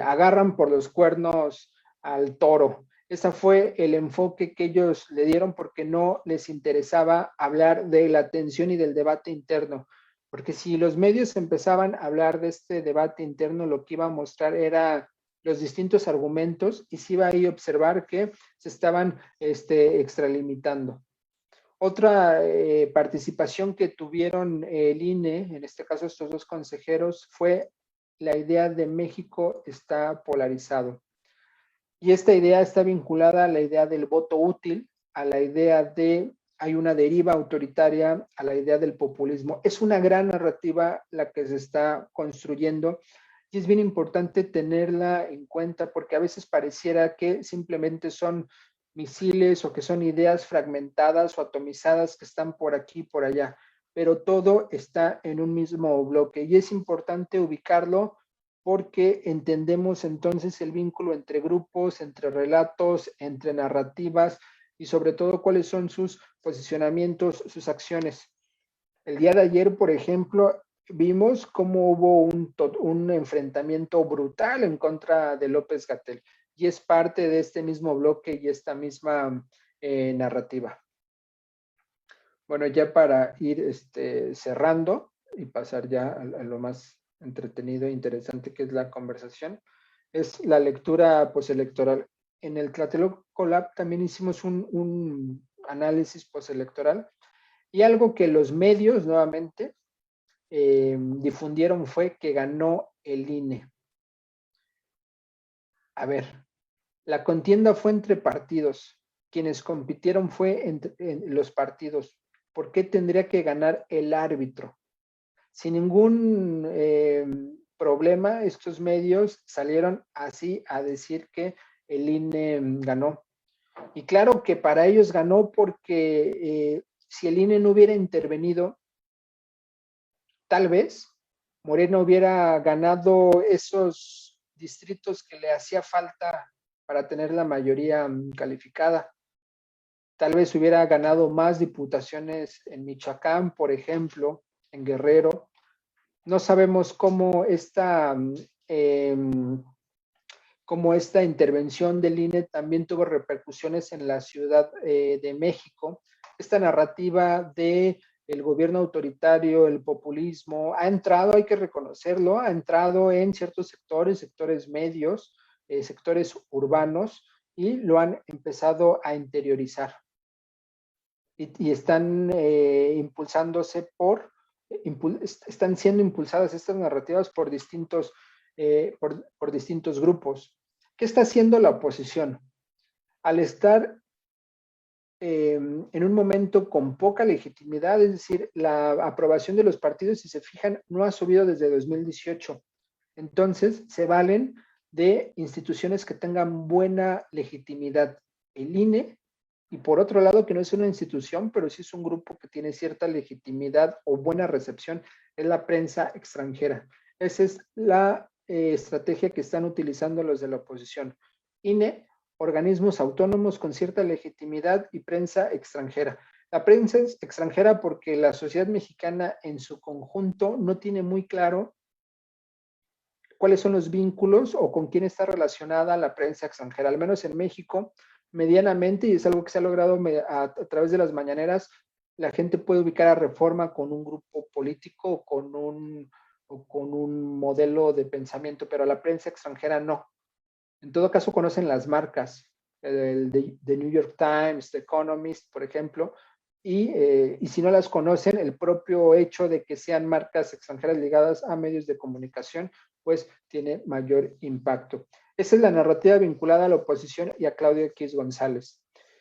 agarran por los cuernos al toro. Ese fue el enfoque que ellos le dieron porque no les interesaba hablar de la tensión y del debate interno. Porque si los medios empezaban a hablar de este debate interno, lo que iba a mostrar era los distintos argumentos y se iba a observar que se estaban extralimitando. Otra participación que tuvieron el INE, en este caso estos dos consejeros, fue la idea de México está polarizado. Y esta idea está vinculada a la idea del voto útil, a la idea de hay una deriva autoritaria, a la idea del populismo. Es una gran narrativa la que se está construyendo y es bien importante tenerla en cuenta porque a veces pareciera que simplemente son misiles o que son ideas fragmentadas o atomizadas que están por aquí y por allá, pero todo está en un mismo bloque y es importante ubicarlo porque entendemos entonces el vínculo entre grupos, entre relatos, entre narrativas y sobre todo cuáles son sus posicionamientos, sus acciones. El día de ayer, por ejemplo, vimos cómo hubo un enfrentamiento brutal en contra de López-Gatell y es parte de este mismo bloque y esta misma narrativa. Bueno, ya para ir cerrando y pasar ya a lo más entretenido e interesante que es la conversación, es la lectura postelectoral. En el Tlatelolco Lab también hicimos un análisis postelectoral y algo que los medios nuevamente difundieron fue que ganó el INE. A ver, la contienda fue entre partidos. Quienes compitieron fue en los partidos. ¿Por qué tendría que ganar el árbitro? Sin ningún problema, estos medios salieron así a decir que el INE ganó. Y claro que para ellos ganó porque si el INE no hubiera intervenido, tal vez Moreno hubiera ganado esos distritos que le hacía falta para tener la mayoría calificada. Tal vez hubiera ganado más diputaciones en Michoacán, por ejemplo, en Guerrero. No sabemos cómo esta intervención del INE también tuvo repercusiones en la Ciudad de México. Esta narrativa de el gobierno autoritario, el populismo, ha entrado, hay que reconocerlo, ha entrado en ciertos sectores medios, sectores urbanos, y lo han empezado a interiorizar. Y están impulsándose están siendo impulsadas estas narrativas por distintos grupos. ¿Qué está haciendo la oposición? Al estar en un momento con poca legitimidad, es decir, la aprobación de los partidos, si se fijan, no ha subido desde 2018. Entonces, se valen de instituciones que tengan buena legitimidad. El INE y por otro lado que no es una institución, pero sí es un grupo que tiene cierta legitimidad o buena recepción, es la prensa extranjera. Esa es la estrategia que están utilizando los de la oposición. INE, organismos autónomos con cierta legitimidad y prensa extranjera. La prensa es extranjera porque la sociedad mexicana en su conjunto no tiene muy claro cuáles son los vínculos o con quién está relacionada la prensa extranjera. Al menos en México, medianamente, y es algo que se ha logrado a través de las mañaneras, la gente puede ubicar a Reforma con un grupo político o con un modelo de pensamiento, pero a la prensa extranjera no. En todo caso, conocen las marcas, el de New York Times, The Economist, por ejemplo, y si no las conocen, el propio hecho de que sean marcas extranjeras ligadas a medios de comunicación, pues tiene mayor impacto. Esa es la narrativa vinculada a la oposición y a Claudio X González.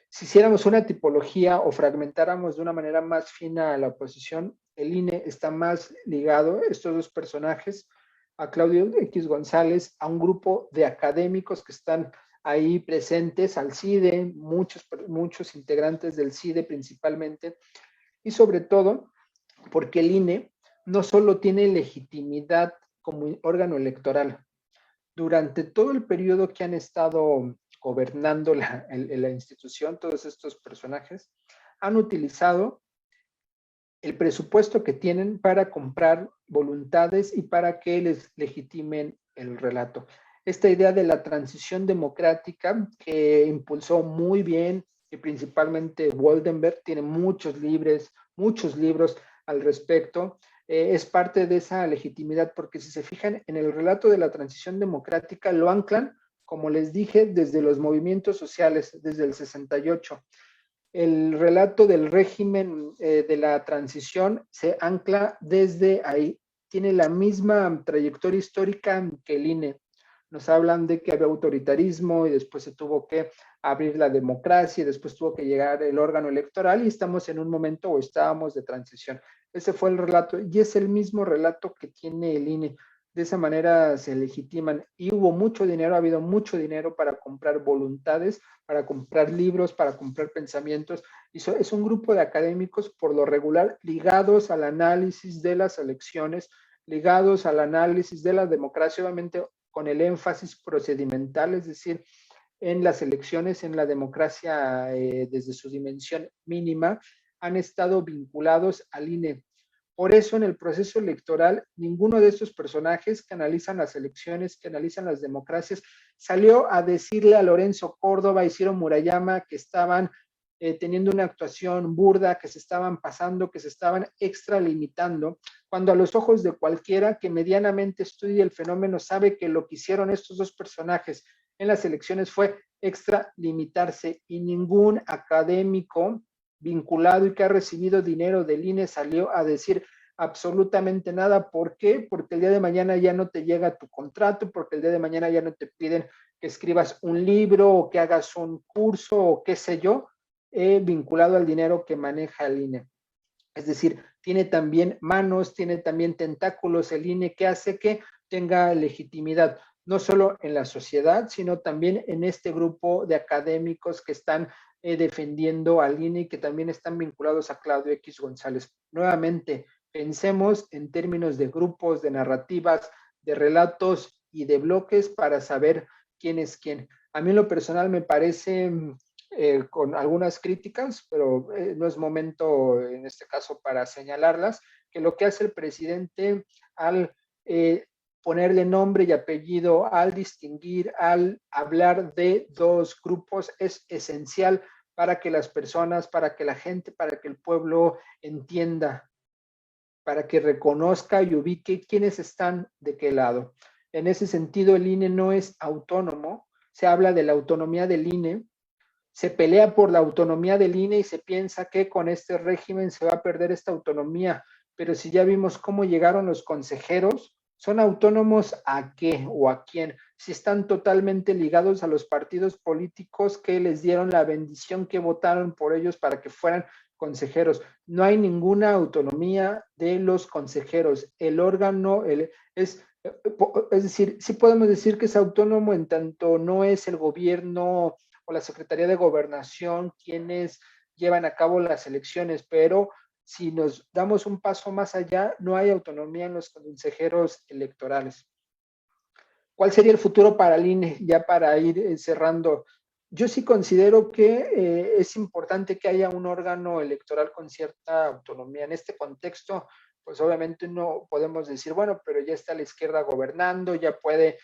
Si hiciéramos una tipología o fragmentáramos de una manera más fina a la oposición, el INE está más ligado, estos dos personajes, a Claudio X González, a un grupo de académicos que están ahí presentes, al CIDE, muchos integrantes del CIDE principalmente, y sobre todo porque el INE no solo tiene legitimidad como órgano electoral, durante todo el periodo que han estado gobernando la institución, todos estos personajes han utilizado el presupuesto que tienen para comprar voluntades y para que les legitimen el relato. Esta idea de la transición democrática que impulsó muy bien y principalmente Woldenberg, tiene muchos libros al respecto, es parte de esa legitimidad, porque si se fijan en el relato de la transición democrática, lo anclan, como les dije, desde los movimientos sociales, desde el 68. El relato del régimen de la transición se ancla desde ahí, tiene la misma trayectoria histórica que el INE. Nos hablan de que había autoritarismo y después se tuvo que abrir la democracia y después tuvo que llegar el órgano electoral y estamos en un momento o estábamos de transición. Ese fue el relato y es el mismo relato que tiene el INE. De esa manera se legitiman y hubo mucho dinero, ha habido mucho dinero para comprar voluntades, para comprar libros, para comprar pensamientos. Y es un grupo de académicos por lo regular ligados al análisis de las elecciones, ligados al análisis de la democracia, obviamente con el énfasis procedimental, es decir, en las elecciones, en la democracia desde su dimensión mínima, han estado vinculados al INE. Por eso en el proceso electoral, ninguno de estos personajes que analizan las elecciones, que analizan las democracias, salió a decirle a Lorenzo Córdoba y Ciro Murayama que estaban teniendo una actuación burda, que se estaban pasando, que se estaban extralimitando, cuando a los ojos de cualquiera que medianamente estudie el fenómeno sabe que lo que hicieron estos dos personajes en las elecciones fue extralimitarse y ningún académico vinculado y que ha recibido dinero del INE salió a decir absolutamente nada. ¿Por qué? Porque el día de mañana ya no te llega tu contrato, porque el día de mañana ya no te piden que escribas un libro o que hagas un curso o qué sé yo, vinculado al dinero que maneja el INE. Es decir, tiene también manos, tiene también tentáculos el INE que hace que tenga legitimidad, no solo en la sociedad, sino también en este grupo de académicos que están defendiendo al INE y que también están vinculados a Claudio X González. Nuevamente, pensemos en términos de grupos, de narrativas, de relatos y de bloques para saber quién es quién. A mí en lo personal me parece con algunas críticas, pero no es momento en este caso para señalarlas, que lo que hace el presidente al ponerle nombre y apellido, al distinguir, al hablar de dos grupos, es esencial para que las personas, para que la gente, para que el pueblo entienda, para que reconozca y ubique quiénes están de qué lado. En ese sentido, el INE no es autónomo, se habla de la autonomía del INE, se pelea por la autonomía del INE y se piensa que con este régimen se va a perder esta autonomía, pero si ya vimos cómo llegaron los consejeros, ¿son autónomos a qué o a quién? Si están totalmente ligados a los partidos políticos que les dieron la bendición, que votaron por ellos para que fueran consejeros. No hay ninguna autonomía de los consejeros. El órgano es decir, sí podemos decir que es autónomo en tanto no es el gobierno o la Secretaría de Gobernación quienes llevan a cabo las elecciones, pero si nos damos un paso más allá, no hay autonomía en los consejeros electorales. ¿Cuál sería el futuro para el INE? Ya para ir cerrando, yo sí considero que es importante que haya un órgano electoral con cierta autonomía. En este contexto, pues obviamente no podemos decir, bueno, pero ya está la izquierda gobernando, ya puede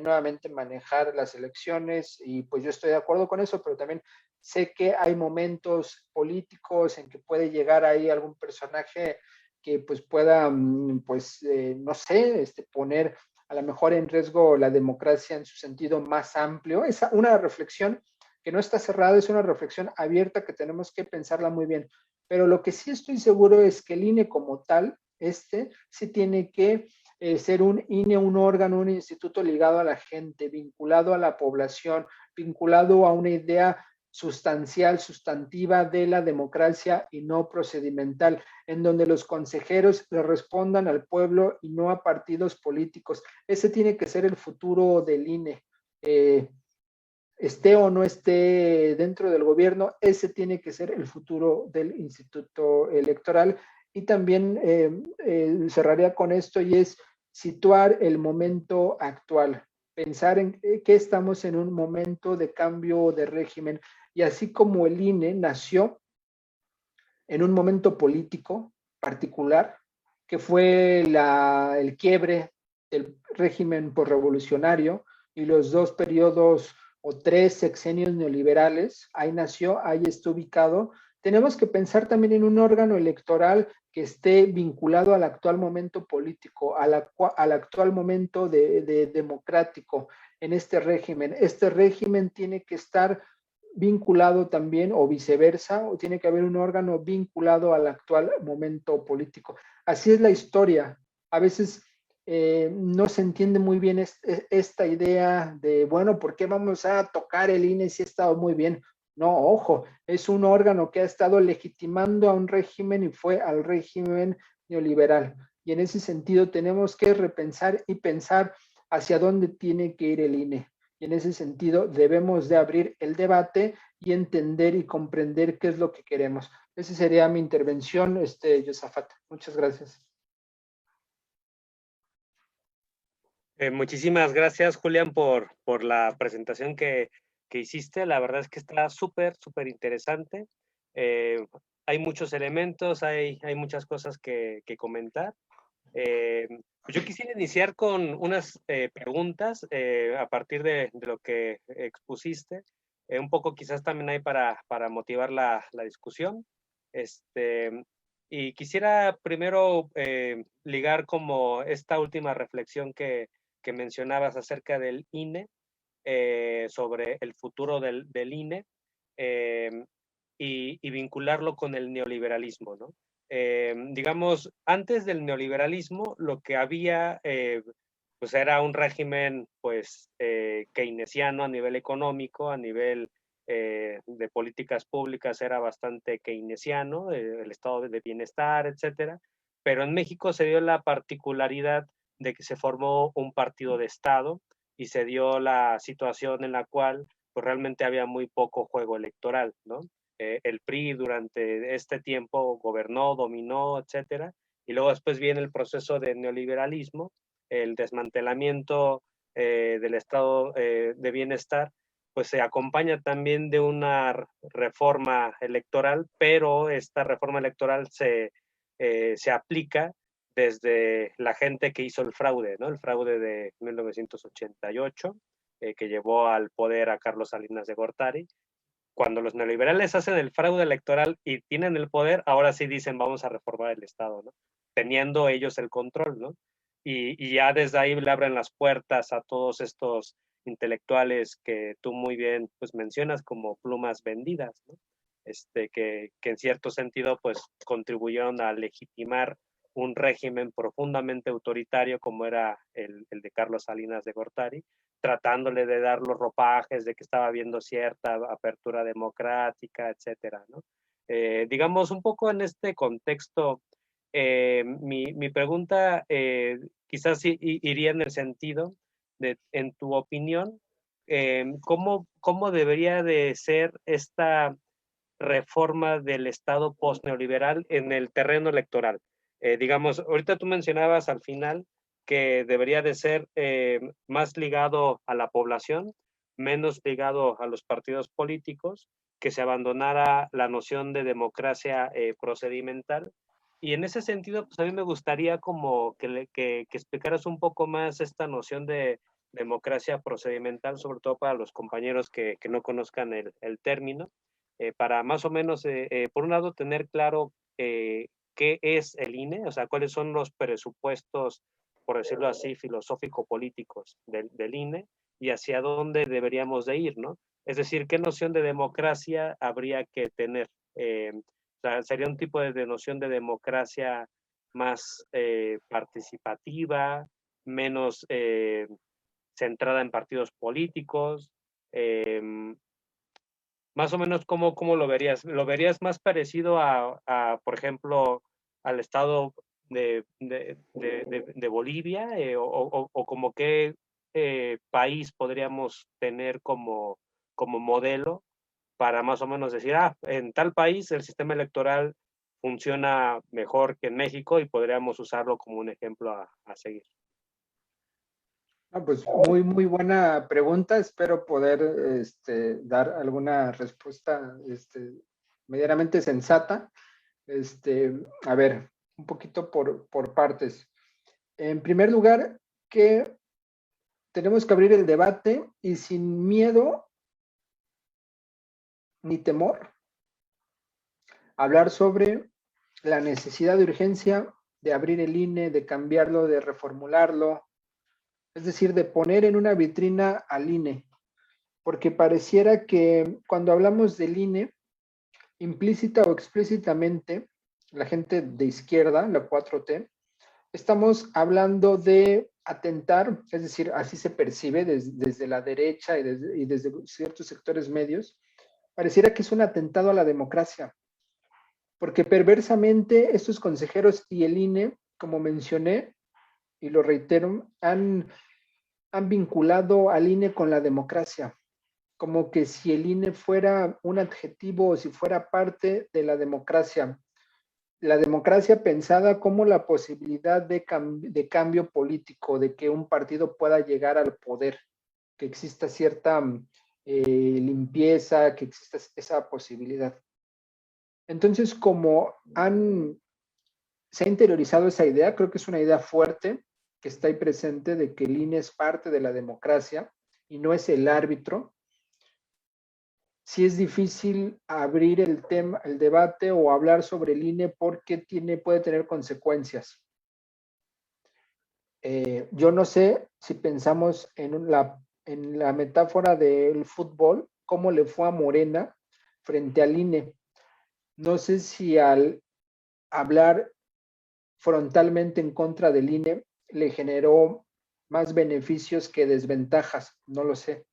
nuevamente manejar las elecciones, y pues yo estoy de acuerdo con eso, pero también sé que hay momentos políticos en que puede llegar ahí algún personaje que pues pueda, pues no sé, poner a lo mejor en riesgo la democracia en su sentido más amplio. Es una reflexión que no está cerrada, es una reflexión abierta que tenemos que pensarla muy bien. Pero lo que sí estoy seguro es que el INE como tal, sí tiene que ser un INE, un órgano, un instituto ligado a la gente, vinculado a la población, vinculado a una idea sustancial, sustantiva de la democracia y no procedimental, en donde los consejeros le respondan al pueblo y no a partidos políticos. Ese tiene que ser el futuro del INE. Esté o no esté dentro del gobierno, ese tiene que ser el futuro del Instituto Electoral. Y también cerraría con esto, y es situar el momento actual, pensar en que estamos en un momento de cambio de régimen, y así como el INE nació en un momento político particular, que fue el quiebre del régimen posrevolucionario y los dos periodos o tres sexenios neoliberales, ahí nació, ahí está ubicado. Tenemos que pensar también en un órgano electoral que esté vinculado al actual momento político, al actual momento de democrático en este régimen. Este régimen tiene que estar vinculado también, o viceversa, o tiene que haber un órgano vinculado al actual momento político. Así es la historia. A veces no se entiende muy bien esta idea de, bueno, ¿por qué vamos a tocar el INE si ha estado muy bien? No, ojo, es un órgano que ha estado legitimando a un régimen y fue al régimen neoliberal. Y en ese sentido tenemos que repensar y pensar hacia dónde tiene que ir el INE. Y en ese sentido debemos de abrir el debate y entender y comprender qué es lo que queremos. Esa sería mi intervención, Josafat. Muchas gracias. Muchísimas gracias, Julián, por la presentación que hiciste. La verdad es que está súper, súper interesante. Hay muchos elementos, hay muchas cosas que comentar. Yo quisiera iniciar con unas preguntas a partir de lo que expusiste, un poco quizás también hay para motivar la discusión. Y quisiera primero ligar como esta última reflexión que mencionabas acerca del INE, sobre el futuro del INE, eh, y vincularlo con el neoliberalismo, ¿no? Digamos, antes del neoliberalismo, lo que había, pues era un régimen, pues, keynesiano a nivel económico, a nivel de políticas públicas era bastante keynesiano, el estado de bienestar, etcétera. Pero en México se dio la particularidad de que se formó un partido de Estado y se dio la situación en la cual pues realmente había muy poco juego electoral, ¿no? El PRI durante este tiempo gobernó, dominó, etcétera, y luego después viene el proceso de neoliberalismo, el desmantelamiento del estado de bienestar, pues se acompaña también de una reforma electoral, pero esta reforma electoral se aplica desde la gente que hizo el fraude, ¿no? El fraude de 1988, que llevó al poder a Carlos Salinas de Gortari. Cuando los neoliberales hacen el fraude electoral y tienen el poder, ahora sí dicen vamos a reformar el Estado, ¿no? Teniendo ellos el control, ¿no? Y ya desde ahí le abren las puertas a todos estos intelectuales que tú muy bien pues mencionas como plumas vendidas, ¿no? Que en cierto sentido pues contribuyeron a legitimar un régimen profundamente autoritario como era el de Carlos Salinas de Gortari, tratándole de dar los ropajes de que estaba habiendo cierta apertura democrática, etcétera, ¿no? Digamos, un poco en este contexto, mi pregunta quizás iría en el sentido de, en tu opinión, ¿cómo debería de ser esta reforma del Estado post-neoliberal en el terreno electoral? Digamos, ahorita tú mencionabas al final que debería de ser más ligado a la población, menos ligado a los partidos políticos, que se abandonara la noción de democracia procedimental. Y en ese sentido, pues a mí me gustaría como que explicaras un poco más esta noción de democracia procedimental, sobre todo para los compañeros que no conozcan el término, para más o menos, por un lado, tener claro qué es el INE, o sea, cuáles son los presupuestos, por decirlo así, filosófico-políticos del INE y hacia dónde deberíamos de ir, ¿no? Es decir, ¿qué noción de democracia habría que tener? O sea, sería un tipo de noción de democracia más participativa, menos centrada en partidos políticos. Más o menos, ¿cómo lo verías? ¿Lo verías más parecido por ejemplo, al estado de Bolivia? O como qué país podríamos tener como modelo para más o menos decir, en tal país el sistema electoral funciona mejor que en México y podríamos usarlo como un ejemplo a seguir? Pues muy buena pregunta. Espero poder dar alguna respuesta medianamente sensata. A ver, un poquito por partes. En primer lugar, que tenemos que abrir el debate y sin miedo ni temor hablar sobre la necesidad de urgencia de abrir el INE, de cambiarlo, de reformularlo, es decir, de poner en una vitrina al INE, porque pareciera que cuando hablamos del INE, implícita o explícitamente, la gente de izquierda, la 4T, estamos hablando de atentar, es decir, así se percibe desde la derecha y desde ciertos sectores medios, pareciera que es un atentado a la democracia, porque perversamente estos consejeros y el INE, como mencioné, y lo reitero, han vinculado al INE con la democracia, como que si el INE fuera un adjetivo o si fuera parte de la democracia pensada como la posibilidad de cambio político, de que un partido pueda llegar al poder, que exista cierta limpieza, que exista esa posibilidad. Entonces, como se ha interiorizado esa idea, creo que es una idea fuerte que está ahí presente de que el INE es parte de la democracia y no es el árbitro. Sí es difícil abrir el tema, el debate o hablar sobre el INE porque puede tener consecuencias. Yo no sé si pensamos en la metáfora del fútbol, cómo le fue a Morena frente al INE. No sé si al hablar frontalmente en contra del INE le generó más beneficios que desventajas, no lo sé.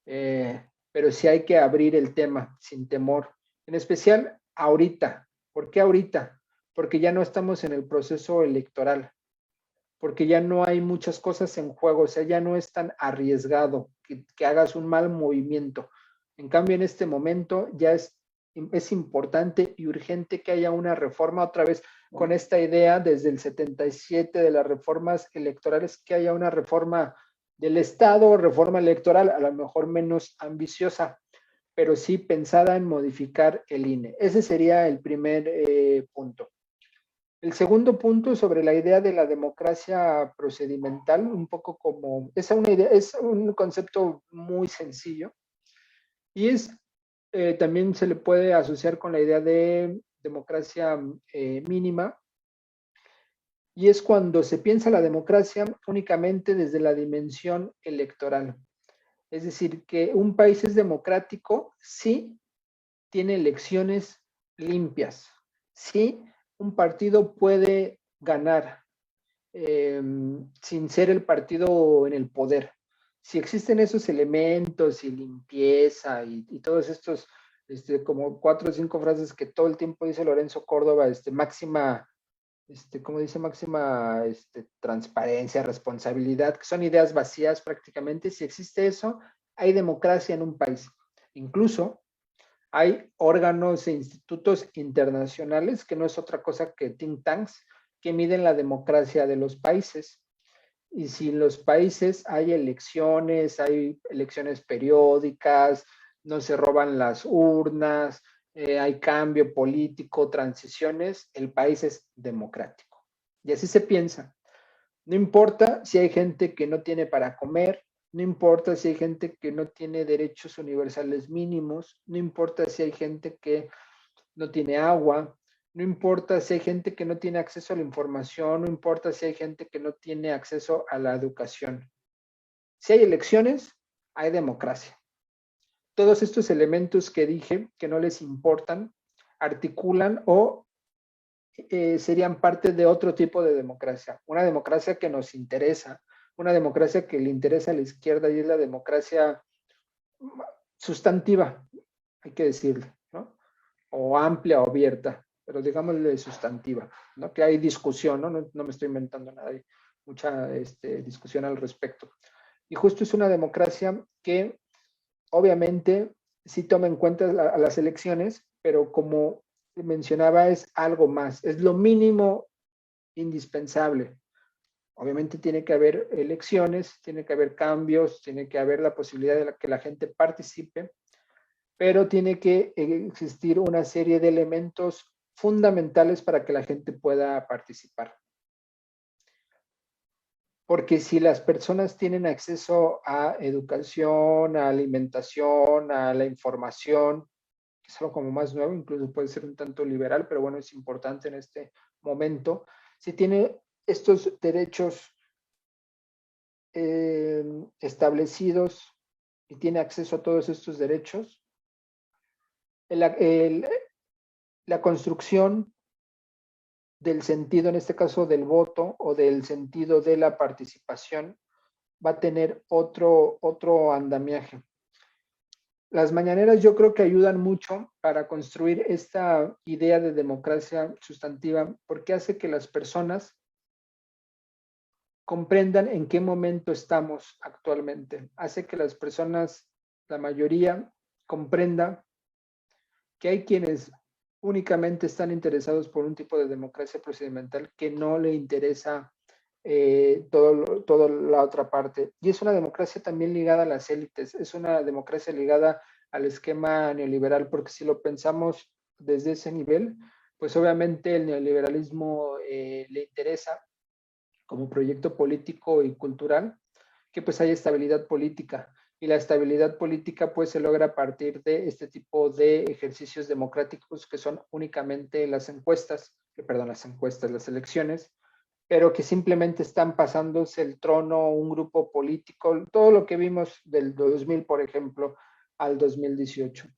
Pero sí hay que abrir el tema sin temor, en especial ahorita. ¿Por qué ahorita? Porque ya no estamos en el proceso electoral, porque ya no hay muchas cosas en juego, o sea, ya no es tan arriesgado que hagas un mal movimiento. En cambio, en este momento ya es importante y urgente que haya una reforma otra vez con esta idea desde el 77 de las reformas electorales, que haya una reforma del Estado, reforma electoral, a lo mejor menos ambiciosa, pero sí pensada en modificar el INE. Ese sería el primer punto. El segundo punto sobre la idea de la democracia procedimental, un poco como, es un concepto muy sencillo y también se le puede asociar con la idea de democracia mínima, y es cuando se piensa la democracia únicamente desde la dimensión electoral. Es decir, que un país es democrático si tiene elecciones limpias, si un partido puede ganar sin ser el partido en el poder. Si existen esos elementos y limpieza y todos estos, como 4 o 5 frases que todo el tiempo dice Lorenzo Córdoba, máxima, como dice, máxima transparencia, responsabilidad, que son ideas vacías prácticamente. Si existe eso, hay democracia en un país. Incluso hay órganos e institutos internacionales, que no es otra cosa que think tanks, que miden la democracia de los países. Y si en los países hay elecciones periódicas, no se roban las urnas, hay cambio político, transiciones, el país es democrático. Y así se piensa. No importa si hay gente que no tiene para comer, no importa si hay gente que no tiene derechos universales mínimos, no importa si hay gente que no tiene agua, no importa si hay gente que no tiene acceso a la información, no importa si hay gente que no tiene acceso a la educación. Si hay elecciones, hay democracia. Todos estos elementos que dije que no les importan, articulan o serían parte de otro tipo de democracia. Una democracia que nos interesa, una democracia que le interesa a la izquierda y es la democracia sustantiva, hay que decirlo, ¿no? O amplia o abierta, pero sustantiva, ¿no? Que hay discusión, ¿no? No me estoy inventando nada, hay mucha discusión al respecto. Y justo es una democracia que obviamente sí toma en cuenta a las elecciones, pero como mencionaba, es algo más, es lo mínimo indispensable. Obviamente tiene que haber elecciones, tiene que haber cambios, tiene que haber la posibilidad de que la gente participe, pero tiene que existir una serie de elementos fundamentales para que la gente pueda participar. Porque si las personas tienen acceso a educación, a alimentación, a la información, que es algo como más nuevo, incluso puede ser un tanto liberal, pero bueno, es importante en este momento, si tiene estos derechos establecidos y tiene acceso a todos estos derechos, la construcción del sentido, en este caso del voto o del sentido de la participación, va a tener otro andamiaje. Las mañaneras yo creo que ayudan mucho para construir esta idea de democracia sustantiva porque hace que las personas comprendan en qué momento estamos actualmente. Hace que las personas, la mayoría, comprenda que hay quienes únicamente están interesados por un tipo de democracia procedimental que no le interesa toda la otra parte. Y es una democracia también ligada a las élites, es una democracia ligada al esquema neoliberal, porque si lo pensamos desde ese nivel, pues obviamente el neoliberalismo le interesa como proyecto político y cultural que pues haya estabilidad política. Y la estabilidad política pues se logra a partir de este tipo de ejercicios democráticos que son únicamente las elecciones, pero que simplemente están pasándose el trono un grupo político, todo lo que vimos del 2000, por ejemplo, al 2018.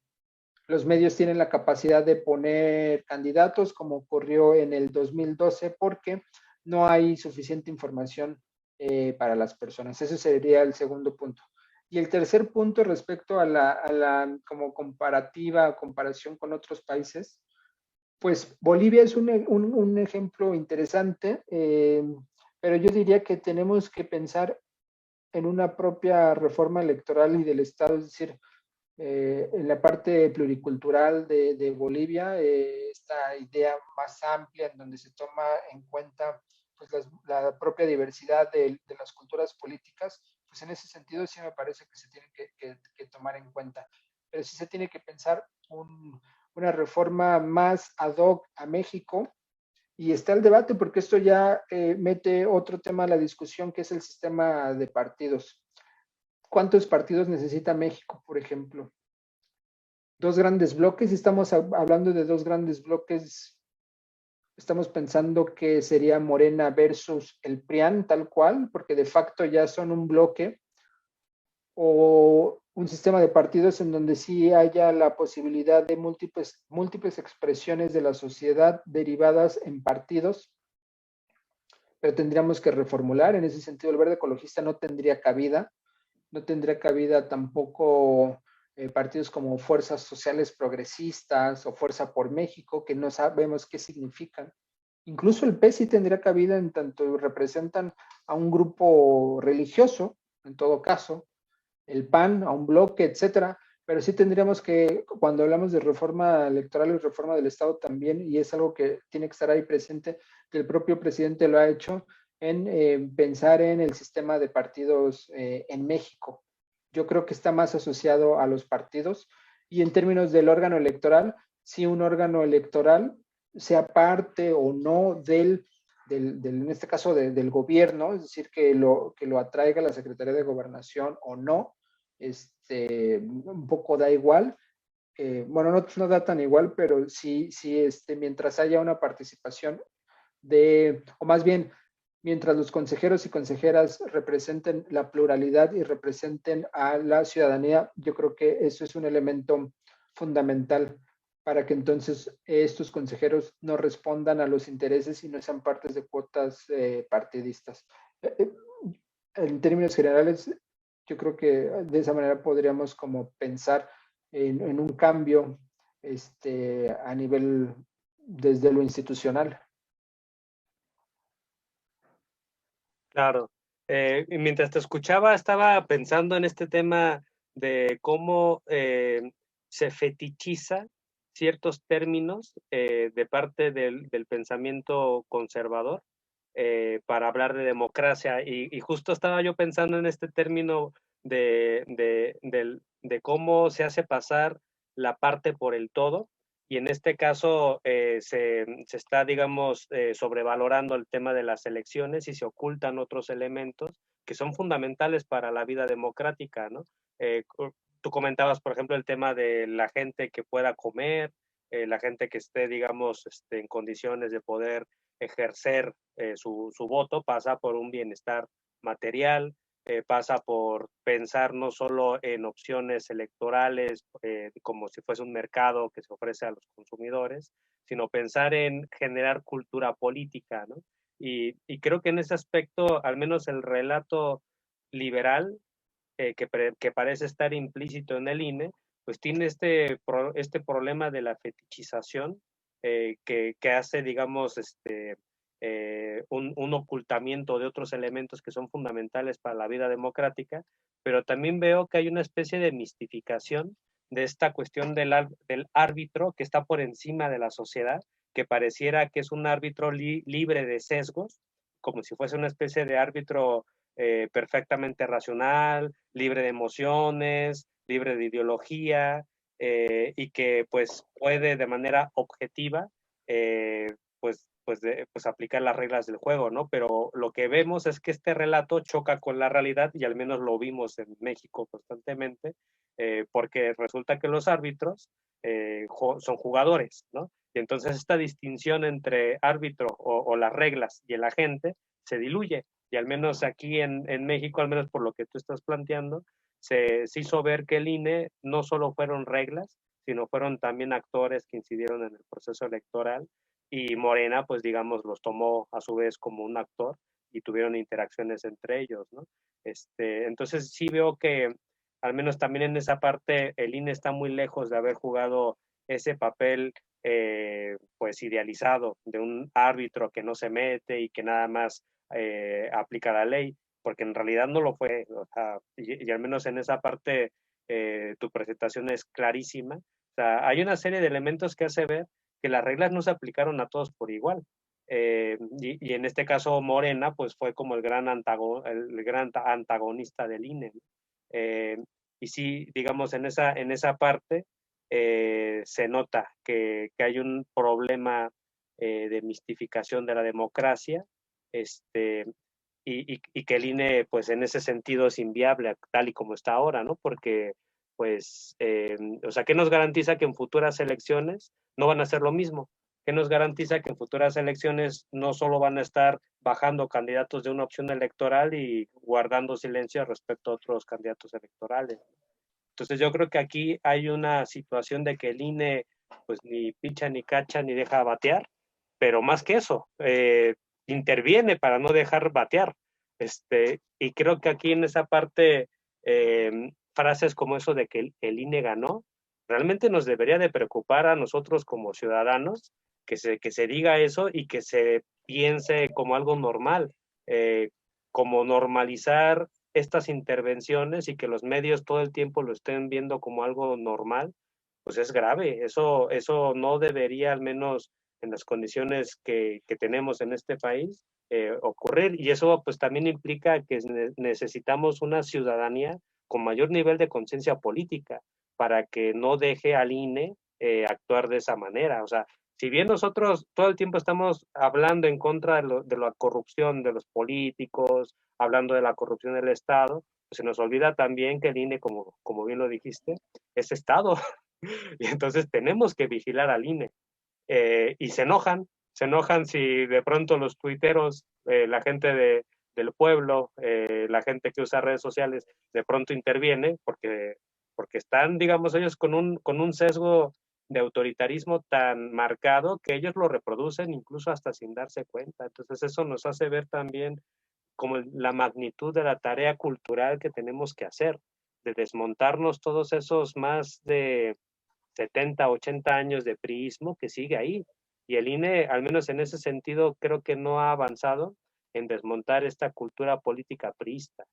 Los medios tienen la capacidad de poner candidatos, como ocurrió en el 2012, porque no hay suficiente información para las personas. Ese sería el segundo punto. Y el tercer punto respecto a la como comparativa, comparación con otros países, pues Bolivia es un ejemplo interesante, pero yo diría que tenemos que pensar en una propia reforma electoral y del Estado, es decir, en la parte pluricultural de Bolivia, esta idea más amplia en donde se toma en cuenta pues, la propia diversidad de las culturas políticas, pues en ese sentido sí me parece que se tiene que tomar en cuenta. Pero sí se tiene que pensar una reforma más ad hoc a México, y está el debate porque esto ya mete otro tema a la discusión, que es el sistema de partidos. ¿Cuántos partidos necesita México, por ejemplo? Dos grandes bloques, estamos hablando de dos grandes bloques, estamos pensando que sería Morena versus el PRIAN, tal cual, porque de facto ya son un bloque, o un sistema de partidos en donde sí haya la posibilidad de múltiples expresiones de la sociedad derivadas en partidos, pero tendríamos que reformular, en ese sentido el verde ecologista no tendría cabida tampoco partidos como Fuerzas Sociales Progresistas o Fuerza por México, que no sabemos qué significan. Incluso el PES sí tendría cabida en tanto representan a un grupo religioso, en todo caso, el PAN a un bloque, etcétera, pero sí tendríamos que, cuando hablamos de reforma electoral y reforma del Estado también, y es algo que tiene que estar ahí presente, que el propio presidente lo ha hecho, en pensar en el sistema de partidos en México. Yo creo que está más asociado a los partidos, y en términos del órgano electoral, si un órgano electoral sea parte o no en este caso del gobierno, es decir, que lo atraiga la Secretaría de Gobernación o no, un poco da igual. Bueno, no da tan igual, pero sí, mientras haya una participación o más bien, mientras los consejeros y consejeras representen la pluralidad y representen a la ciudadanía, yo creo que eso es un elemento fundamental para que entonces estos consejeros no respondan a los intereses y no sean partes de cuotas partidistas. En términos generales, yo creo que de esa manera podríamos como pensar en un cambio a nivel desde lo institucional. Claro. Y mientras te escuchaba, estaba pensando en este tema de cómo se fetichiza ciertos términos de parte del pensamiento conservador para hablar de democracia. Y justo estaba yo pensando en este término de cómo se hace pasar la parte por el todo. Y en este caso se está, digamos, sobrevalorando el tema de las elecciones y se ocultan otros elementos que son fundamentales para la vida democrática, ¿no? Tú comentabas, por ejemplo, el tema de la gente que pueda comer, la gente que esté, digamos, en condiciones de poder ejercer su voto, pasa por un bienestar material, pasa por pensar no solo en opciones electorales como si fuese un mercado que se ofrece a los consumidores, sino pensar en generar cultura política, ¿no? Y creo que en ese aspecto, al menos el relato liberal que parece estar implícito en el INE, pues tiene este problema de la fetichización que hace, digamos, un ocultamiento de otros elementos que son fundamentales para la vida democrática, pero también veo que hay una especie de mistificación de esta cuestión del árbitro que está por encima de la sociedad, que pareciera que es un árbitro libre de sesgos, como si fuese una especie de árbitro perfectamente racional, libre de emociones, libre de ideología, y que pues puede de manera objetiva pues aplicar las reglas del juego, ¿no? Pero lo que vemos es que este relato choca con la realidad y al menos lo vimos en México constantemente, porque resulta que los árbitros son jugadores, ¿no? Y entonces esta distinción entre árbitro o las reglas y el agente se diluye. Y al menos aquí en México, al menos por lo que tú estás planteando, se hizo ver que el INE no solo fueron reglas, sino fueron también actores que incidieron en el proceso electoral y Morena, pues digamos, los tomó a su vez como un actor y tuvieron interacciones entre ellos, ¿no? Entonces sí veo que al menos también en esa parte el INE está muy lejos de haber jugado ese papel pues idealizado de un árbitro que no se mete y que nada más aplica la ley, porque en realidad no lo fue, o sea, y al menos en esa parte tu presentación es clarísima. O sea, hay una serie de elementos que hace ver que las reglas no se aplicaron a todos por igual. Y en este caso Morena, pues fue como el gran antagonista del INE. Eh, y sí, digamos, en esa parte se nota que hay un problema de mistificación de la democracia, y que el INE, pues en ese sentido es inviable tal y como está ahora, ¿no? Porque, pues, o sea, ¿qué nos garantiza que en futuras elecciones no van a hacer lo mismo? ¿Qué nos garantiza que en futuras elecciones no solo van a estar bajando candidatos de una opción electoral y guardando silencio respecto a otros candidatos electorales? Entonces yo creo que aquí hay una situación de que el INE pues ni picha ni cacha ni deja batear, pero más que eso, interviene para no dejar batear. Y creo que aquí en esa parte, frases como eso de que el INE ganó, realmente nos debería de preocupar a nosotros como ciudadanos que se diga eso y que se piense como algo normal, como normalizar estas intervenciones y que los medios todo el tiempo lo estén viendo como algo normal, pues es grave. Eso no debería, al menos en las condiciones que tenemos en este país, ocurrir. Y eso pues también implica que necesitamos una ciudadanía con mayor nivel de conciencia política para que no deje al INE actuar de esa manera. O sea, si bien nosotros todo el tiempo estamos hablando en contra de la corrupción de los políticos, hablando de la corrupción del Estado, pues se nos olvida también que el INE, como bien lo dijiste, es Estado. Y entonces tenemos que vigilar al INE. Y se enojan si de pronto los tuiteros, la gente del pueblo, la gente que usa redes sociales, de pronto interviene porque están, digamos, ellos con un sesgo de autoritarismo tan marcado que ellos lo reproducen incluso hasta sin darse cuenta. Entonces eso nos hace ver también como la magnitud de la tarea cultural que tenemos que hacer, de desmontarnos todos esos más de 70, 80 años de priismo que sigue ahí. Y el INE, al menos en ese sentido, creo que no ha avanzado en desmontar esta cultura política priista.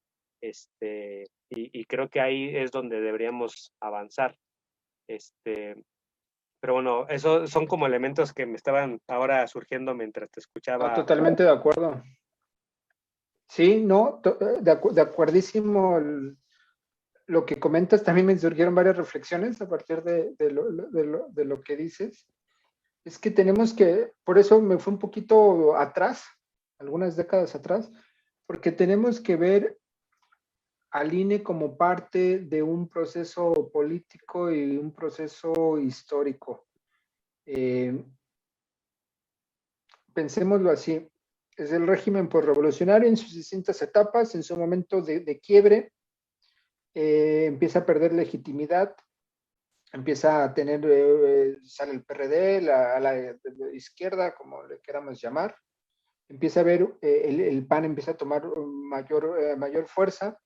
Y creo que ahí es donde deberíamos avanzar. Pero bueno, esos son como elementos que me estaban ahora surgiendo mientras te No, escuchaba. totalmente de acuerdo. Sí, no, de acuerdísimo. Lo que comentas, también me surgieron varias reflexiones a partir de lo que dices. Es que tenemos que, por eso me fue un poquito atrás, algunas décadas atrás, porque tenemos que ver al INE como parte de un proceso político y un proceso histórico. Pensémoslo así, es el régimen postrevolucionario en sus distintas etapas, en su momento de quiebre, empieza a perder legitimidad, empieza a tener, sale el PRD, la izquierda, como le queramos llamar, empieza a ver, el PAN empieza a tomar mayor fuerza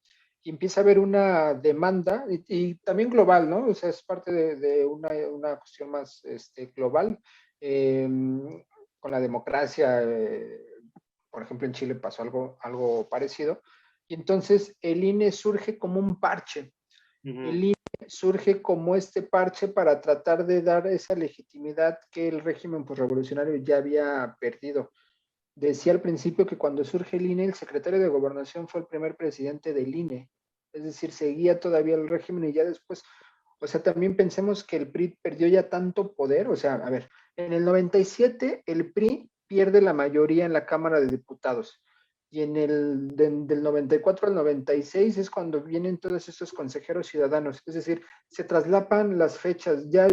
y empieza a haber una demanda y también global, ¿no? O sea, es parte de una cuestión más global. Con la democracia, por ejemplo, en Chile pasó algo parecido. Y entonces el INE surge como un parche. El INE surge como este parche para tratar de dar esa legitimidad que el régimen postrevolucionario ya había perdido. Decía al principio que cuando surge el INE, el secretario de Gobernación fue el primer presidente del INE. Es decir, seguía todavía el régimen y ya después, o sea, también pensemos que el PRI perdió ya tanto poder. O sea, a ver, en el 97 el PRI pierde la mayoría en la Cámara de Diputados. Y del 94 al 96 es cuando vienen todos estos consejeros ciudadanos. Es decir, se traslapan las fechas. Ya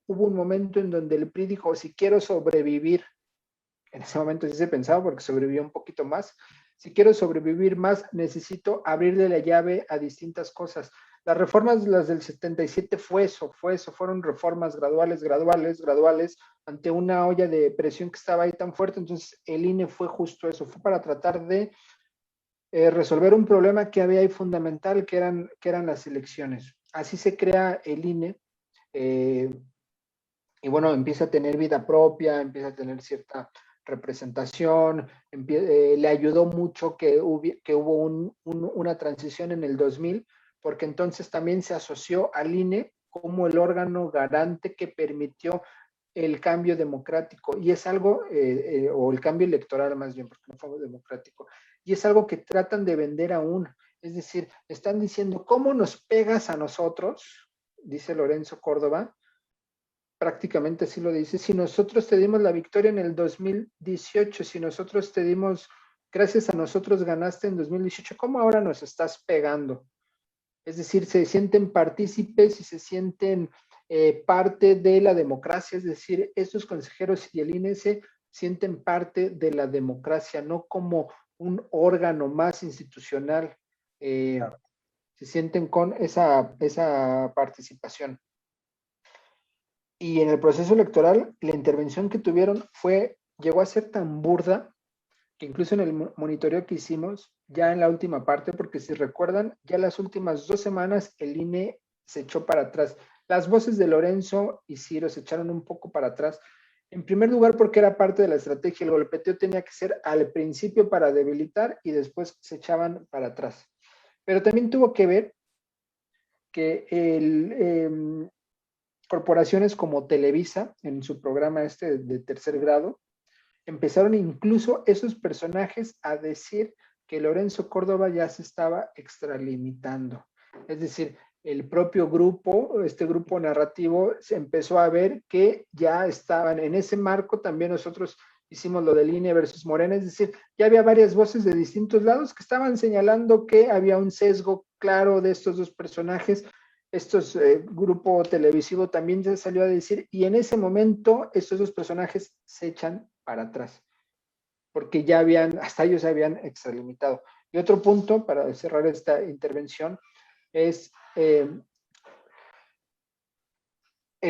hubo un momento en donde el PRI dijo, si quiero sobrevivir, en ese momento sí se pensaba porque sobrevivió un poquito más. Si quiero sobrevivir más, necesito abrirle la llave a distintas cosas. Las reformas, las del 77 fue eso, fueron reformas graduales, ante una olla de presión que estaba ahí tan fuerte. Entonces el INE fue justo eso, fue para tratar de resolver un problema que había ahí fundamental, que eran las elecciones. Así se crea el INE, y bueno, empieza a tener vida propia, empieza a tener cierta representación, le ayudó mucho que hubo una transición en el 2000, porque entonces también se asoció al INE como el órgano garante que permitió el cambio democrático, y es algo, o el cambio electoral más bien, porque no fue democrático, y es algo que tratan de vender aún. Es decir, están diciendo, ¿cómo nos pegas a nosotros? Dice Lorenzo Córdoba, prácticamente así lo dice. Si nosotros te dimos la victoria en el 2018, si nosotros te dimos, gracias a nosotros ganaste en 2018, ¿cómo ahora nos estás pegando? Es decir, se sienten partícipes y se sienten parte de la democracia. Es decir, estos consejeros y el INE se sienten parte de la democracia, no como un órgano más institucional. Claro. Se sienten con esa participación. Y en el proceso electoral, la intervención que tuvieron llegó a ser tan burda que incluso en el monitoreo que hicimos, ya en la última parte, porque si recuerdan, ya las últimas 2 semanas el INE se echó para atrás. Las voces de Lorenzo y Ciro se echaron un poco para atrás. En primer lugar, porque era parte de la estrategia, el golpeteo tenía que ser al principio para debilitar y después se echaban para atrás. Pero también tuvo que ver que corporaciones como Televisa, en su programa este de tercer grado, empezaron incluso esos personajes a decir que Lorenzo Córdoba ya se estaba extralimitando. Es decir, el propio grupo, este grupo narrativo, se empezó a ver que ya estaban en ese marco. También nosotros hicimos lo del INE versus Morena, es decir, ya había varias voces de distintos lados que estaban señalando que había un sesgo claro de estos dos personajes. Estos grupo televisivo también ya salió a decir, y en ese momento estos dos personajes se echan para atrás, porque ya habían, hasta ellos se habían extralimitado. Y otro punto para cerrar esta intervención es el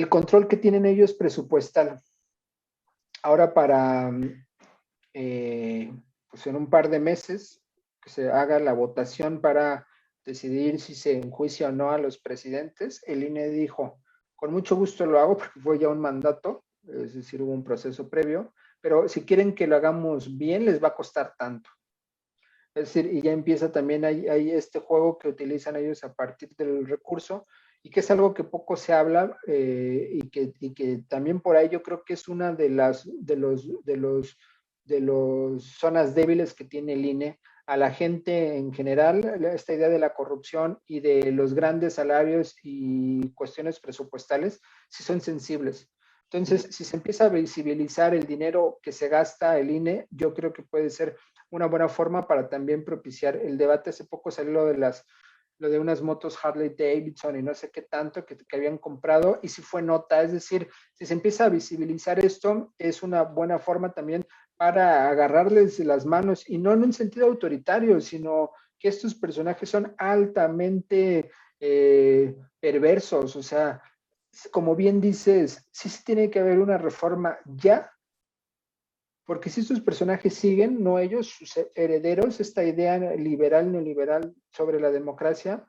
control que tienen ellos presupuestal. Ahora pues en un par de meses que se haga la votación para decidir si se enjuicia o no a los presidentes, el INE dijo, con mucho gusto lo hago porque fue ya un mandato, es decir, hubo un proceso previo, pero si quieren que lo hagamos bien, les va a costar tanto. Es decir, y ya empieza también hay este juego que utilizan ellos a partir del recurso y que es algo que poco se habla y que también por ahí yo creo que es una de los zonas débiles que tiene el INE. A la gente en general, esta idea de la corrupción y de los grandes salarios y cuestiones presupuestales, sí son sensibles. Entonces, si se empieza a visibilizar el dinero que se gasta el INE, yo creo que puede ser una buena forma para también propiciar el debate. Hace poco salió lo de unas motos Harley Davidson y no sé qué tanto que habían comprado, y si fue nota. Es decir, si se empieza a visibilizar esto, es una buena forma también para agarrarles las manos, y no en un sentido autoritario, sino que estos personajes son altamente perversos. O sea, como bien dices, sí se tiene que haber una reforma ya, porque si estos personajes siguen, no ellos, sus herederos, esta idea liberal, neoliberal sobre la democracia,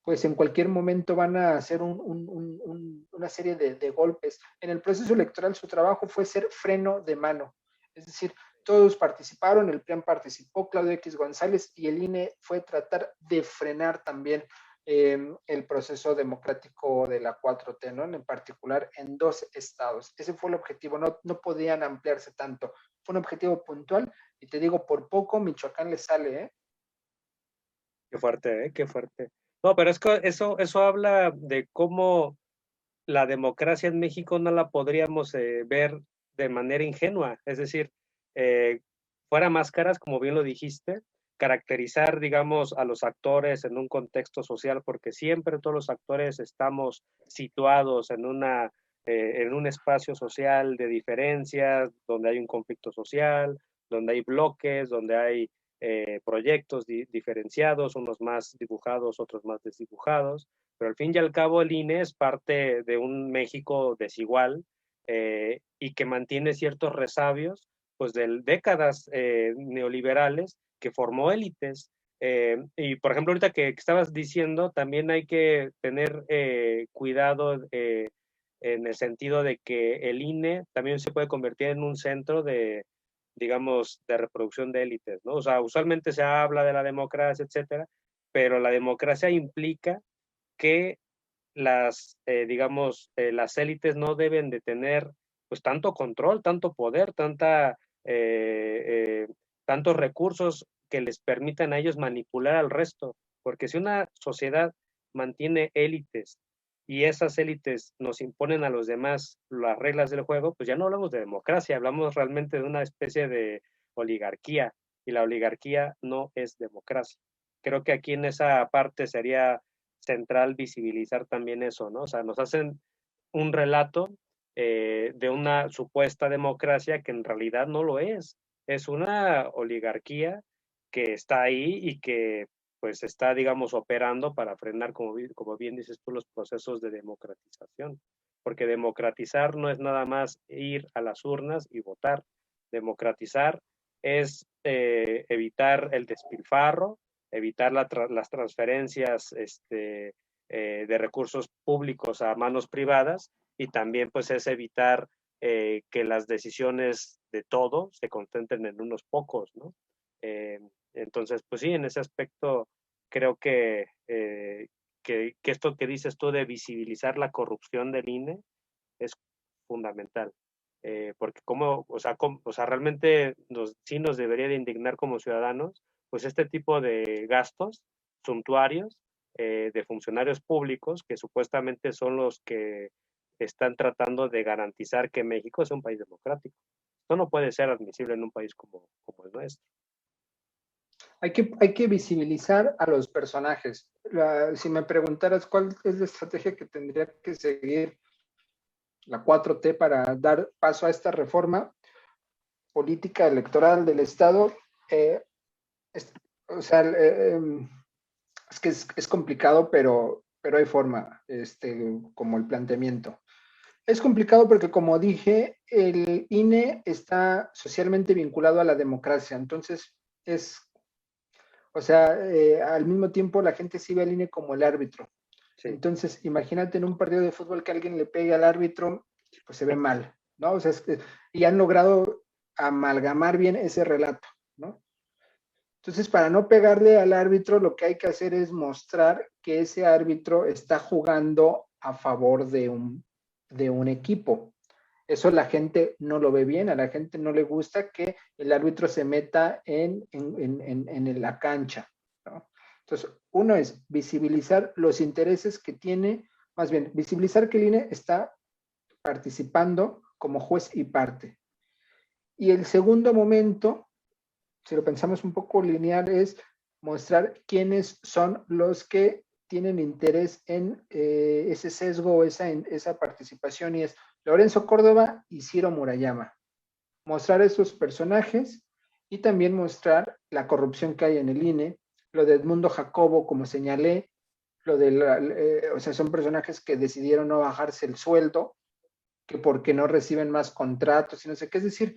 pues en cualquier momento van a hacer una serie de golpes. En el proceso electoral su trabajo fue ser freno de mano. Es decir, todos participaron, el PRIAN participó, Claudio X González, y el INE fue tratar de frenar también el proceso democrático de la 4T, ¿no? En particular en 2 estados. Ese fue el objetivo, no podían ampliarse tanto. Fue un objetivo puntual y te digo, por poco Michoacán le sale, ¿eh? Qué fuerte, ¿eh? Qué fuerte. No, pero es que eso habla de cómo la democracia en México no la podríamos ver de manera ingenua. Es decir, eh, fuera máscaras, como bien lo dijiste, caracterizar, digamos, a los actores en un contexto social, porque siempre todos los actores estamos situados en un espacio social de diferencias, donde hay un conflicto social, donde hay bloques, donde hay proyectos diferenciados, unos más dibujados, otros más desdibujados, pero al fin y al cabo el INE es parte de un México desigual y que mantiene ciertos resabios pues de décadas neoliberales que formó élites. Y por ejemplo, ahorita que estabas diciendo, también hay que tener cuidado en el sentido de que el INE también se puede convertir en un centro de, digamos, de reproducción de élites, ¿no? O sea, usualmente se habla de la democracia, etcétera, pero la democracia implica que digamos, las élites no deben de tener pues tanto control, tanto poder, tantos recursos que les permitan a ellos manipular al resto, porque si una sociedad mantiene élites y esas élites nos imponen a los demás las reglas del juego, pues ya no hablamos de democracia, hablamos realmente de una especie de oligarquía, y la oligarquía no es democracia. Creo que aquí en esa parte sería central visibilizar también eso, ¿no? O sea, nos hacen un relato de una supuesta democracia que en realidad no lo es una oligarquía que está ahí y que pues está, digamos, operando para frenar, como bien dices tú, los procesos de democratización. Porque democratizar no es nada más ir a las urnas y votar. Democratizar es evitar el despilfarro, evitar las transferencias de recursos públicos a manos privadas, y también pues es evitar que las decisiones de todo se concentren en unos pocos, ¿no? Entonces, pues sí, en ese aspecto creo que esto que dices tú de visibilizar la corrupción del INE es fundamental. Porque o sea, realmente sí nos debería de indignar como ciudadanos, pues este tipo de gastos suntuarios de funcionarios públicos que supuestamente son los que están tratando de garantizar que México es un país democrático. Esto no puede ser admisible en un país como el nuestro. Hay que visibilizar a los personajes. Si me preguntaras cuál es la estrategia que tendría que seguir la 4T para dar paso a esta reforma política electoral del Estado, es, o sea, es que es complicado, pero hay forma, como el planteamiento. Es complicado porque, como dije, el INE está socialmente vinculado a la democracia, entonces o sea, al mismo tiempo la gente sí ve al INE como el árbitro. Sí. Entonces, imagínate en un partido de fútbol que alguien le pegue al árbitro, pues se ve mal, ¿no? O sea, y han logrado amalgamar bien ese relato, ¿no? Entonces, para no pegarle al árbitro, lo que hay que hacer es mostrar que ese árbitro está jugando a favor de un equipo. Eso la gente no lo ve bien, a la gente no le gusta que el árbitro se meta en la cancha, ¿no? Entonces, uno es visibilizar los intereses que tiene, más bien, visibilizar que el INE está participando como juez y parte. Y el segundo momento, si lo pensamos un poco lineal, es mostrar quiénes son los que tienen interés en ese sesgo, esa participación, y es Lorenzo Córdoba y Ciro Murayama. Mostrar esos personajes y también mostrar la corrupción que hay en el INE, lo de Edmundo Jacobo, como señalé, o sea, son personajes que decidieron no bajarse el sueldo, que porque no reciben más contratos y no sé qué, es decir,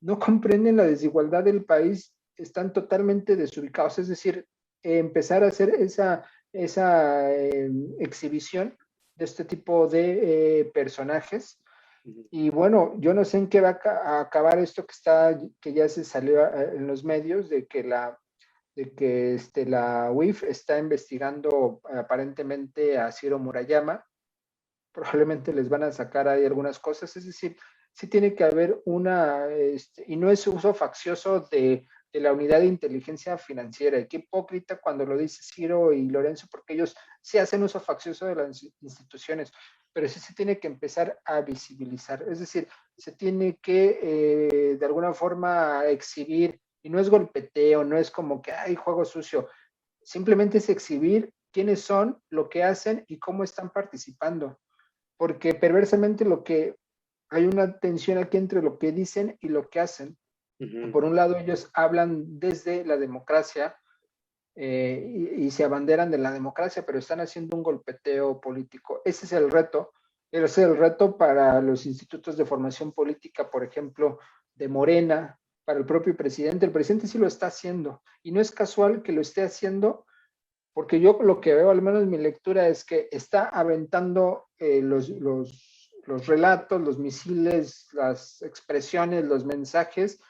no comprenden la desigualdad del país, están totalmente desubicados, es decir, empezar a hacer esa exhibición de este tipo de personajes. Y bueno, yo no sé en qué va a acabar esto que ya se salió en los medios, de que la UIF está investigando aparentemente a Ciro Murayama. Probablemente les van a sacar ahí algunas cosas, es decir, sí tiene que haber y no es uso faccioso de la unidad de inteligencia financiera. Y qué hipócrita cuando lo dice Ciro y Lorenzo, porque ellos sí hacen uso faccioso de las instituciones, pero sí se tiene que empezar a visibilizar. Es decir, se tiene que de alguna forma exhibir, y no es golpeteo, no es como que hay juego sucio, simplemente es exhibir quiénes son, lo que hacen y cómo están participando. Porque perversamente hay una tensión aquí entre lo que dicen y lo que hacen. Uh-huh. Por un lado, ellos hablan desde la democracia y se abanderan de la democracia, pero están haciendo un golpeteo político. Ese es el reto. Ese es el reto para los institutos de formación política, por ejemplo, de Morena, para el propio presidente. El presidente sí lo está haciendo y no es casual que lo esté haciendo, porque yo lo que veo, al menos mi lectura, es que está aventando los relatos, los misiles, las expresiones, los mensajes,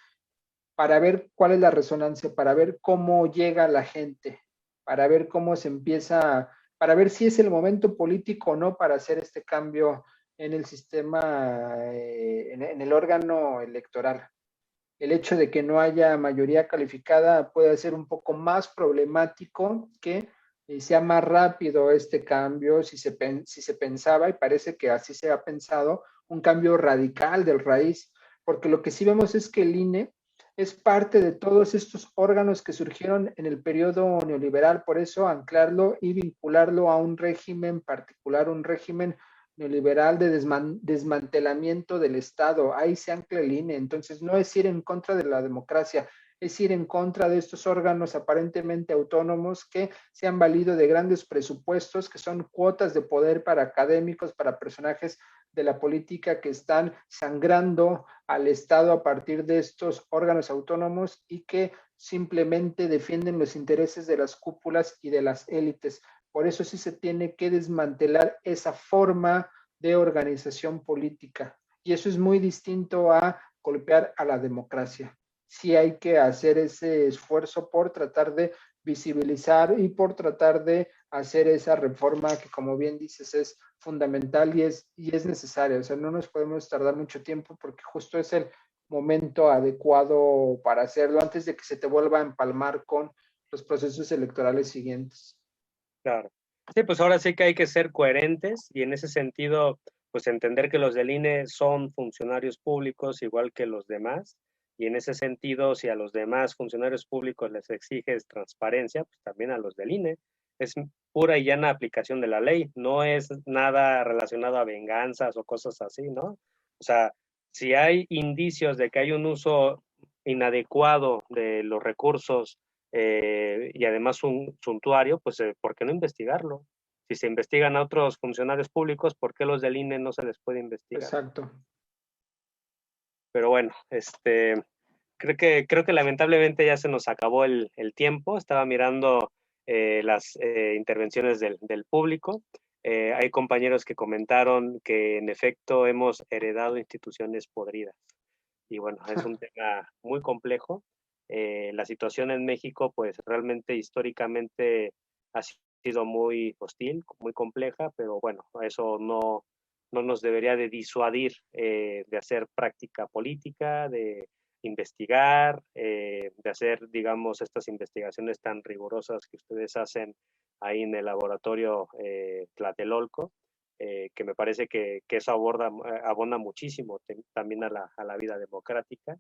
para ver cuál es la resonancia, para ver cómo llega la gente, para ver cómo se empieza, para ver si es el momento político o no para hacer este cambio en el sistema, en el órgano electoral. El hecho de que no haya mayoría calificada puede ser un poco más problemático que sea más rápido este cambio, si se pensaba, y parece que así se ha pensado, un cambio radical del raíz, porque lo que sí vemos es que el INE es parte de todos estos órganos que surgieron en el periodo neoliberal, por eso anclarlo y vincularlo a un régimen particular, un régimen neoliberal de desmantelamiento del Estado. Ahí se ancla el INE. Entonces, no es ir en contra de la democracia, es ir en contra de estos órganos aparentemente autónomos que se han valido de grandes presupuestos, que son cuotas de poder para académicos, para personajes de la política que están sangrando al Estado a partir de estos órganos autónomos y que simplemente defienden los intereses de las cúpulas y de las élites. Por eso sí se tiene que desmantelar esa forma de organización política. Y eso es muy distinto a golpear a la democracia. Sí hay que hacer ese esfuerzo por tratar de visibilizar y por tratar de hacer esa reforma que, como bien dices, es fundamental y es necesaria. O sea, no nos podemos tardar mucho tiempo porque justo es el momento adecuado para hacerlo antes de que se te vuelva a empalmar con los procesos electorales siguientes. Claro. Sí, pues ahora sí que hay que ser coherentes y en ese sentido, pues entender que los del INE son funcionarios públicos igual que los demás. Y en ese sentido, si a los demás funcionarios públicos les exiges transparencia, pues también a los del INE. Es pura y llana aplicación de la ley, no es nada relacionado a venganzas o cosas así, ¿no? O sea, si hay indicios de que hay un uso inadecuado de los recursos y además un suntuario, pues ¿por qué no investigarlo? Si se investigan a otros funcionarios públicos, ¿por qué los del INE no se les puede investigar? Exacto. Pero bueno, creo que lamentablemente ya se nos acabó el tiempo. Estaba mirando las intervenciones del público. Hay compañeros que comentaron que en efecto hemos heredado instituciones podridas. Y bueno, es un tema muy complejo. La situación en México, pues realmente históricamente ha sido muy hostil, muy compleja, pero bueno, eso no nos debería de disuadir de hacer práctica política, de investigar, de hacer, digamos, estas investigaciones tan rigurosas que ustedes hacen ahí en el laboratorio Tlatelolco, que me parece que eso abona muchísimo también a la vida democrática,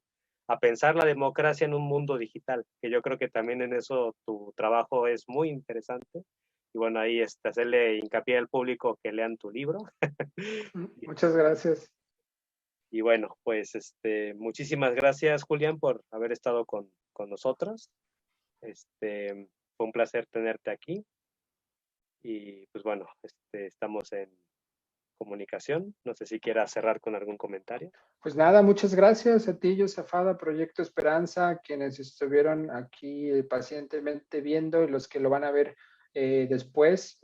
a pensar la democracia en un mundo digital, que yo creo que también en eso tu trabajo es muy interesante. Y bueno, ahí hacerle hincapié al público que lean tu libro. Muchas gracias. Y bueno, pues muchísimas gracias, Julián, por haber estado con nosotros. Fue un placer tenerte aquí. Y pues bueno, estamos en comunicación. No sé si quieras cerrar con algún comentario. Pues nada, muchas gracias a ti, Josafada, Proyecto Esperanza, quienes estuvieron aquí pacientemente viendo y los que lo van a ver después.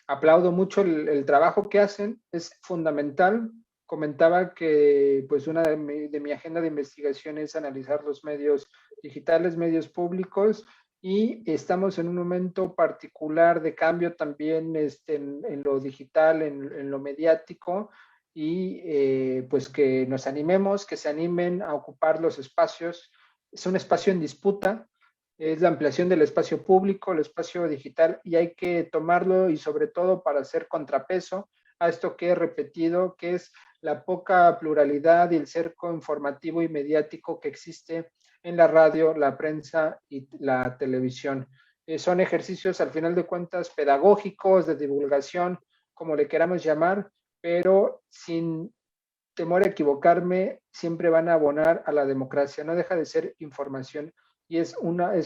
Aplaudo mucho el trabajo que hacen, es fundamental. Comentaba que pues una de mi agenda de investigación es analizar los medios digitales, medios públicos, y estamos en un momento particular de cambio también en lo digital, en lo mediático, y pues que nos animemos, que se animen a ocupar los espacios. Es un espacio en disputa, es la ampliación del espacio público, el espacio digital, y hay que tomarlo y sobre todo para hacer contrapeso a esto que he repetido, que es la poca pluralidad y el cerco informativo y mediático que existe en la radio, la prensa y la televisión. Son ejercicios, al final de cuentas, pedagógicos, de divulgación, como le queramos llamar, pero sin temor a equivocarme, siempre van a abonar a la democracia. No deja de ser información y es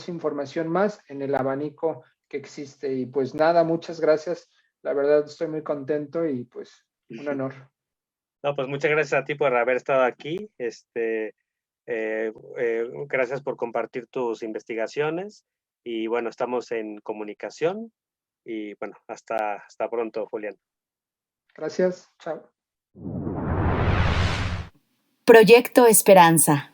información más en el abanico que existe. Y pues nada, muchas gracias. La verdad estoy muy contento y pues un honor. No, pues muchas gracias a ti por haber estado aquí. Gracias por compartir tus investigaciones y bueno, estamos en comunicación y bueno, hasta pronto, Julián. Gracias, chao. Proyecto Esperanza.